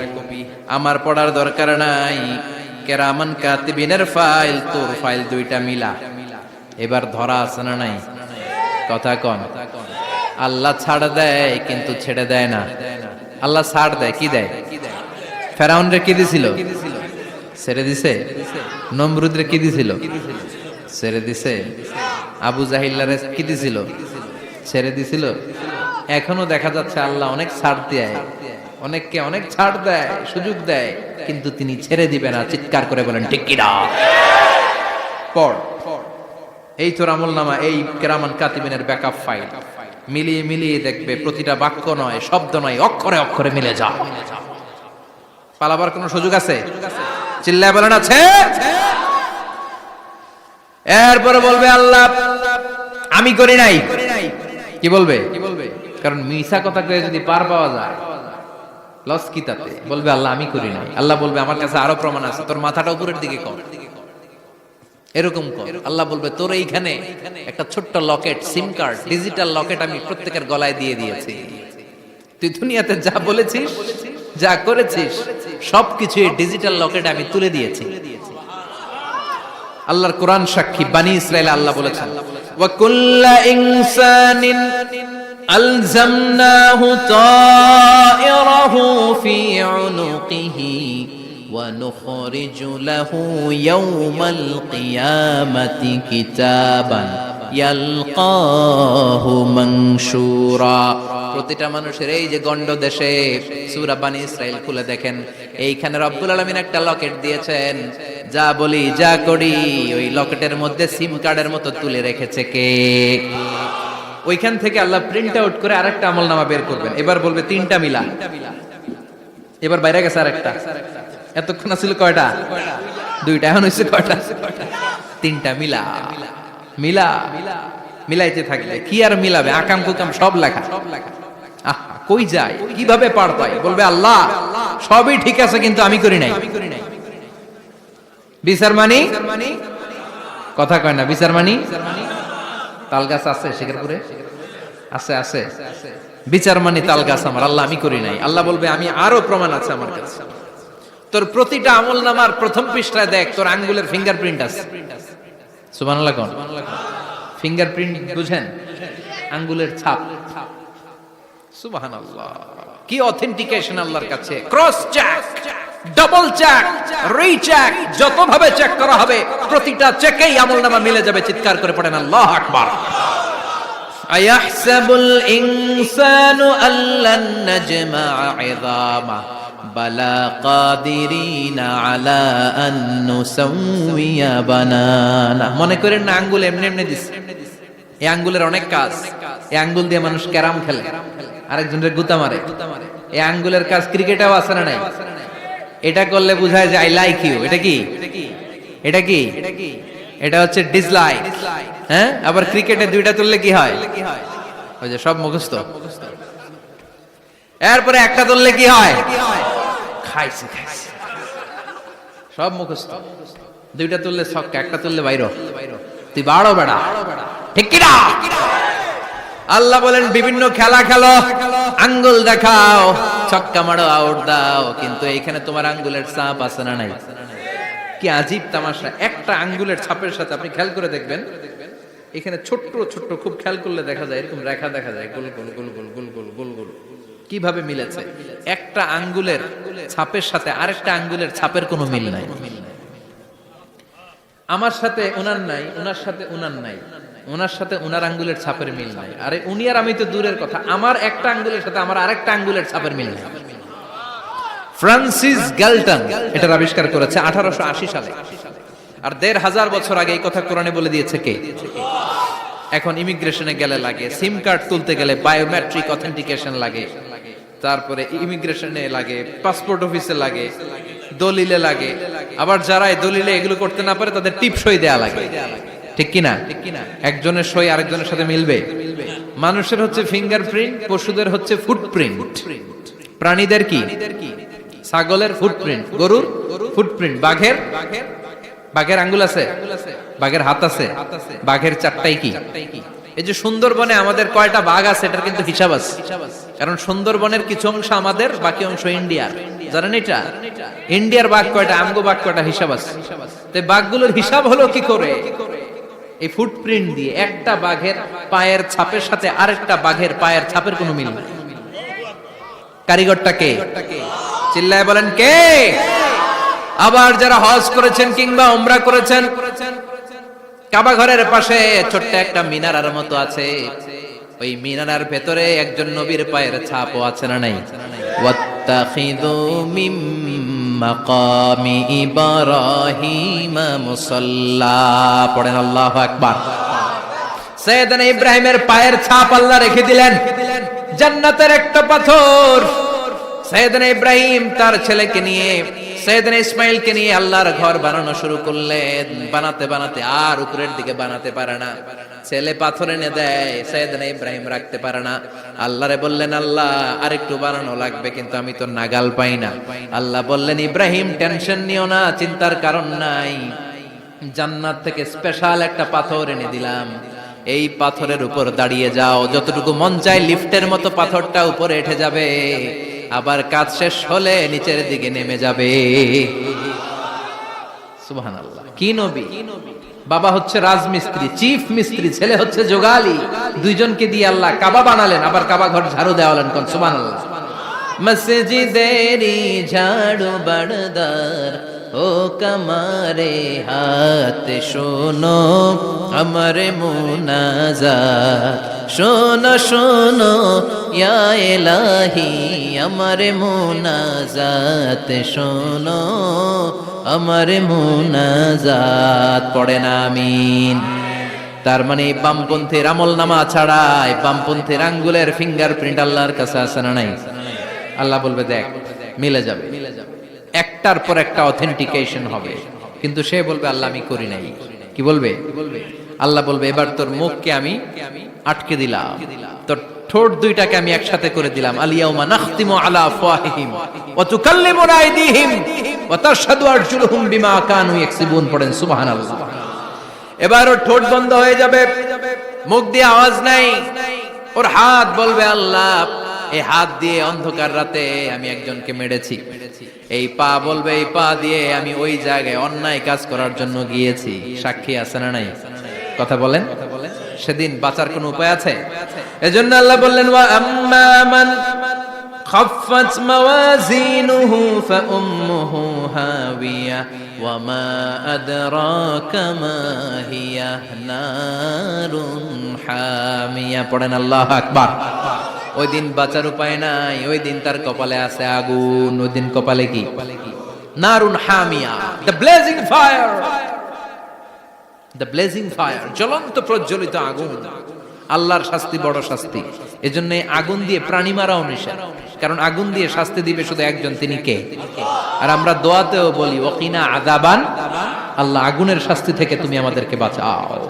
A: আমার পড়ার দরকার নাই। কিরামান কাতিবিনের ফাইল তোর ফাইল দুইটা মিলা। এবার ধরা আছে না নাই? কথা কন। আল্লাহ ছাড় দেয় কিন্তু ছেড়ে দেয় না। আল্লাহ ছাড় দেয়, কি দেয়? ফেরাউনরে কি দিছিল? ছেড়ে দিছে। নমরুদরে কি দিছিল? ছেড়ে দিছে। আবু জাহিল্লারে কি দিছিল? ছেড়ে দিছিল। এখনো দেখা যাচ্ছে আল্লাহ অনেক ছাড় দেয়, অনেককে অনেক ছাড় দেয়, সুযোগ দেয়, কিন্তু তিনি ছেড়ে দিবে না। চিৎকার করে বলেন ঠিক কি না? পড়, এই তোর আমলনামা, এই কিরামান কাতিবিনের ব্যাকআপ ফাইল মিলিয়ে মিলিয়ে দেখবে প্রতিটা বাক্য নয়, শব্দ নয়, অক্ষরে অক্ষরে মিলে যা। পালাবার কোন সুযোগ আছে? চিল্লায় বলেন আছে। এরপরে বলবে আল্লাহ আমি করি নাই। কি বলবে? কারণ মিছা কথা কয়ে যদি পার পাওয়া যায় লস কি তাতে? বলবে আল্লাহ আমি করি নাই। আল্লাহ বলবে আমার কাছে আরো প্রমাণ আছে, তোর মাথাটা উপরের দিকে কর, এরকম কর। আল্লাহ বলবে তোর এইখানে একটা ছোট্ট লকেট, সিম কার্ড, ডিজিটাল লকেট আমি প্রত্যেকের গলায় দিয়ে দিয়েছি। তুই দুনিয়াতে যা বলেছিস, যা করেছিস, সবকিছু এই ডিজিটাল লকেট আমি তুলে দিয়েছি। আল্লাহর কোরআন সাক্ষী, বানি ইসরাইল আল্লাহ বলেছেন ওয়া কুল্লা ইনসানিন আলজামনাহু তায়রাহু ফি উনুকিহি ওয়া নুখরিজু লাহু ইয়াওমাল কিয়ামাতি কিতাবান ইয়ালকাহু মানশুরা। প্রতিটা মানুষের এই যে গন্ড দেশে সূরা বানি ইসরাইল খুলে দেখেন, এইখানে রব্বুল আলামিন একটা লকেট দিয়েছেন। যা বলি যা করি ওই লকেটের মধ্যে সিম কার্ডের মতো তুলে রেখেছে কে? ওইখান থেকে আল্লাহ প্রিন্ট আউট করে আরেকটা আমলনামা বের করবেন। এবার বলবে তিনটা মিলা। এবার বাইরে গেছে আরেকটা। এতক্ষণ ছিল কয়টা? দুইটা। এখন হইছে কয়টা? তিনটা মিলা। মিলা মিলাইতে থাকবে। কি আর মিলাবে? আকাম কুকাম সব লেখা। কই যায়, কিভাবে পার পায়? বলবে আল্লাহ সবই ঠিক আছে কিন্তু আমি করি নাই। বিচার মানি কথা কয় না। বিচার মানি তাল গাছ আছে শিকারপুরে? আছে আছে। বিচার মানি তাল গাছ আমার। আল্লাহ আমি করি নাই। আল্লাহ বলবে আমি আরো প্রমাণ আছে আমার কাছে। তোর প্রতিটা আমলনামার প্রথম পৃষ্ঠায় দেখ তোর আঙ্গুলের ফিঙ্গারপ্রিন্ট আছে। সুবহানাল্লাহ কোন? ফিঙ্গারপ্রিন্ট বুঝেন? আঙ্গুলের ছাপ। সুবহানাল্লাহ, কি অথেন্টিকেশন আল্লাহর কাছে। Cross check, double check, recheck, যতভাবে চেক করা হবে প্রতিটা চেকেই আমলনামা মিলে যাবে। চিৎকার করে পড়েন আল্লাহু আকবার। আয়াহসাবুল ইনসানু আল্লান নাজমা'a 'ইযামা বালা কাদিরিনা আলা আন নুসাউইয়া বানানা। মনে করেন না আঙ্গুল এমনি এমনি দিছে। এই আঙ্গুলের অনেক কাজ। এই আঙ্গুল দিয়ে মানুষ ক্যারাম খেলে, আরেকজনের গুতা মারে। এই আঙ্গুলের কাজ ক্রিকেটেও আছে না নাই? এটা করলে বোঝায় যে আই লাইক ইউ। এটা কি? এটা কি? এটা হচ্ছে ডিসলাইক। হ্যাঁ, আবার ক্রিকেটে দুইটা তুললে কি হয়? ওই যে সব মুখস্থ। এরপরে একটা তুললে কি হয়? খাইছে খাইছে, সব মুখস্থ। দুইটা তুললে ছক্কা, একটা তুললে বাইরে। তুই বাড়ো বেড়া, ঠিক কি না? আল্লাহ বলেন বিভিন্ন খেলা খেলো, আঙ্গুল দেখাও, ছক্কা মারো, আউট দাও, কিন্তু এইখানে তোমার আঙ্গুলের ছাপ আছে না নাই? কি আজীব তামাশা! একটা আঙ্গুলের ছাপের সাথে আপনি খেয়াল করে দেখবেন, এখানে ছোট্ট ছোট্ট খুব খেয়াল করলে দেখা যায় এরকম রেখা দেখা যায়, গোল গোল গোল গোল গোল গোল গোল গোল। কিভাবে মিলেছে? একটা আঙ্গুলের ছাপের সাথে আরেকটা আঙ্গুলের ছাপের কোনো মিল নাই। আমার সাথে ওনার নাই, ওনার সাথে ওনার নাই, ওনার সাথে ওনার আঙ্গুলের ছাপের মিল নাই। আরে উনি আর আমি তো দূরের কথা, আমার একটা আঙ্গুলের সাথে আমার আরেকটা আঙ্গুলের ছাপের মিল নাই। ফ্রান্সিস গ্যালটন এটার আবিষ্কার করেছে 1880 সালে। আর 1500 বছর আগে এই কথা কোরআনে বলে দিয়েছে কে? এখন ইমিগ্রেশনে গেলে লাগে, সিম কার্ড তুলতে গেলে বায়োমেট্রিক অথেন্টিকেশন লাগে, তারপরে ইমিগ্রেশনে লাগে, পাসপোর্ট অফিসে লাগে, দলিলে লাগে, আবার যারা এই দলিলে এগুলো করতে না পারে তাদের টিপ সই দেয়া লাগে, ঠিক কিনা? একজনের সই আরেকজনের সাথে মিলবে? মানুষের হচ্ছে ফিঙ্গারপ্রিন্ট, পশুদের হচ্ছে ফুটপ্রিন্ট। প্রাণীদের কি? ছাগলের ফুটপ্রিন্ট, গরুর ফুটপ্রিন্ট, বাঘের আঙ্গুল আছে, বাঘের হাত আছে, বাঘের চারটাই কি? এই যে সুন্দরবনে আমাদের কয়টা বাঘ আছে এটার কিন্তু হিসাব আছে, কারণ সুন্দরবনের কিছু অংশ আমাদের, বাকি অংশ ইন্ডিয়ার। জানেন এটা? ইন্ডিয়ার বাঘ কয়টা, আমগো বাঘ কয়টা, হিসাব আছে। তো বাঘগুলোর হিসাব হলো কি করে? এই ফুটপ্রিন্ট দিয়ে। একটা বাঘের পায়ের ছাপের সাথে আরেকটা বাঘের পায়ের ছাপের কোনো মিল নেই। কারিগরটা কে? চিল্লায় বলেন কে? আবার যারা হজ করেছেন কিংবা উমরা করেছেন, কাবা ঘরের পাশে ছোট্ট একটা মিনারার মতো আছে, ওই মিনারার ভেতরে একজন নবীর পায়ের ছাপও আছে না নাই? ওয়াত্তাখিযু মিম মাকামি ইব্রাহিম মুসাল্লা, পড়েন আল্লাহু আকবার। সাইয়েদনা ইব্রাহিমের পায়ের ছাপ আল্লাহ রেখে দিলেন জান্নাতের একটা পাথর। সাইয়েদনা ইব্রাহিম তার ছেলেকে নিয়ে, সাইয়েদনা ইসমাইলকে নিয়ে আল্লাহর ঘর বানানো শুরু করলেন। বানাতে বানাতে আর উপরের দিকে বানাতে পারে না, ছেলে পাথর এনে দেয়, সাইয়েদনা ইব্রাহিম রাখতে পারে না। আল্লাহরে বললেন, আল্লাহ আরেকটু বানানো লাগবে, কিন্তু আমি তো নাগাল পাই না। আল্লাহ বললেন, ইব্রাহিম টেনশন নিও না, চিন্তার কারণ নাই, জান্নাত থেকে স্পেশাল একটা পাথর এনে দিলাম, এই পাথরের উপর দাঁড়িয়ে যাও, যতটুকু মন চায় লিফটের মতো পাথরটা উপরে উঠে যাবে, আবার কাজ শেষ হলে নিচের দিকে নেমে যাবে। সুবহানাল্লাহ। কি নবী! বাবা হচ্ছে রাজমিস্ত্রি, চিফ মিস্ত্রি, ছেলে হচ্ছে যোগালী, দুইজনকে দিয়ে আল্লাহ কাবা বানালেন, আবার কাবা ঘর ঝাড়ু দেওয়ালেন। কোন সুবহানাল্লাহ। মসজিদেরি ঝাড়ু বারদার ও কমারে হাত, শোনো আমার মুনাজাত, শোনো শোনো ইয়া ইলাহি আমার মুনাজাত, শোনো আমার মুনাজাত, পড়েন আমিন। তার মানে বামপন্থীর আমল নামা ছাড়াই বামপন্থীর আঙ্গুলের ফিঙ্গারপ্রিন্ট আল্লাহর কাছে আছে না নাই? আল্লাহ বলবে দেখ মিলে যাবে, একটার পর একটা অথেন্টিকেশন হবে, কিন্তু সে বলবে আল্লাহ আমি করি নাই। কি বলবে? আল্লাহ বলবে এবার তোর মুখকে আমি আটকে দিলাম, তোর ঠোঁট দুইটাকে আমি একসাথে করে দিলাম। আলিয়াউমা নাখতিমু আলা আফওয়াহিহিম ওয়া তুকাল্লিমুনা আইদিহিম ওয়া তাশহাদু আরজুলুহুম বিমা কানু ইয়াকসিবুন, পড়েন সুবহানাল্লাহ। এবার ওর ঠোঁট বন্ধ হয়ে যাবে, মুখ দিয়ে আওয়াজ নাই, ওর হাত বলবে আল্লাহ এই হাত দিয়ে অন্ধকার রাতে আমি একজনকে মেরেছি, এই পা বলবে এই পা দিয়ে আমি ওই জায়গায় অন্যায় কাজ করার জন্য গিয়েছি। সাক্ষী আছে না নাই? কথা বলেন। সেদিন বাঁচার কোন উপায় আছে? এজন্য আল্লাহ বললেন, ওয়া আম্মা মান খাফফাত মাওয়াজিনুহু ফাউম্মুহু হাবিয়া ওয়া মা আদরাকা মা হিয়া নারুন হামিয়া, পড়েন আল্লাহু আকবার। ওই দিন বাঁচার উপায় নাই, ওই দিন তার কপালে আছে আগুন। ওই দিন কপালে কি? নারুন হামিয়া, the blazing fire, the blazing fire, জ্বলন্ত প্রজ্বলিত আগুন। আল্লাহর শাস্তি বড় শাস্তি, এজন্য আগুন দিয়ে প্রাণী মারাও নিষেধ, কারণ আগুন দিয়ে শাস্তি দিবে শুধু একজন, তিনি কে? আর আমরা দোয়াতেও বলি ওয়াকিনা আযাবান, আল্লাহ আগুনের শাস্তি থেকে তুমি আমাদেরকে বাঁচাও।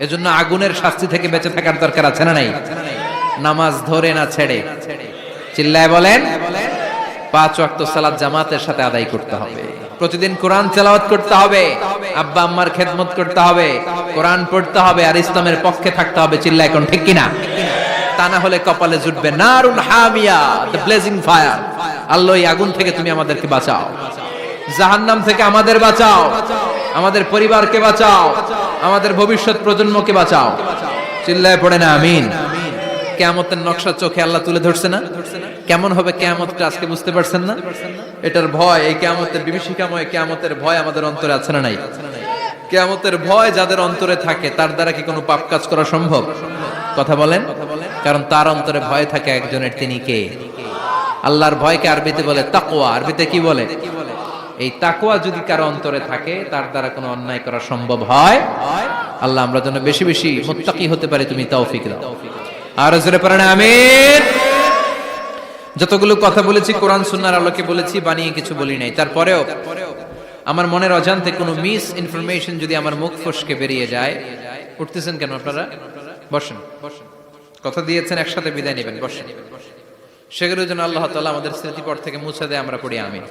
A: এজন্য আগুনের শাস্তি থেকে বেঁচে থাকার দরকার আছে না নাই? নামাজ ধরে না ছেড়ে, চিল্লায় বলেন। 5 ওয়াক্ত সালাত জামাতের সাথে আদায় করতে হবে, প্রতিদিন কোরআন তেলাওয়াত করতে হবে, আব্বা আম্মার খেদমত করতে হবে, কোরআন পড়তে হবে, আর ইসলামের পক্ষে থাকতে হবে। চিল্লায় কোন ঠিক কিনা? তা না হলে কপালে জুটবে নারুন হামিয়া, দ্য ব্লেজিং ফায়ার। আল্লাহ এই আগুন থেকে তুমি আমাদেরকে বাঁচাও, জাহান্নাম থেকে আমাদের বাঁচাও, আমাদের পরিবারকে বাঁচাও, আমাদের ভবিষ্যৎ প্রজন্মকে বাঁচাও। চিল্লায় পড়ে না আমিন। কিয়ামতের নকশা চোখে আল্লাহ তুলে ধরছে না? কেমন হবে কিয়ামতটা আজকে বুঝতে পারছেন না? এটার ভয়, এই কিয়ামতের বিভীষিকাময় কিয়ামতের ভয় আমাদের অন্তরে আছে না নাই? কিয়ামতের ভয় যাদের অন্তরে থাকে তার দ্বারা কি কোনো পাপ কাজ করা সম্ভব? কথা বলেন। কারণ তার অন্তরে ভয় থাকে একজনের, তিনি কে? আল্লাহর ভয়কে আরবিতে বলে তাকওয়া। আরবিতে কি বলে? এই তাকওয়া যদি কারো অন্তরে থাকে তার দ্বারা কোনো অন্যায় করা সম্ভব হয়। আল্লাহ আমরা যেন বেশি বেশি মুত্তাকি হতে পারি, তুমি তৌফিক দাও। আর জোরে পড়েন আমিন। যতগুলো কথা বলেছি কোরআন সুন্নাহর আলোকে বলেছি, বানিয়ে কিছু বলি নাই। তারপরেও আমার মনের অজান্তে কোনো মিস ইনফরমেশন যদি আমার মুখ ফসকে বেরিয়ে যায়, উঠতেছেন কেন আপনারা? বসেন, কথা দিয়েছেন একসাথে বিদায় নেবেন, বসেন। সেগুলো যেন আল্লাহ তাআলা আমাদের স্মৃতিপট থেকে মুছে দেয়, আমরা পড়ি আমিন।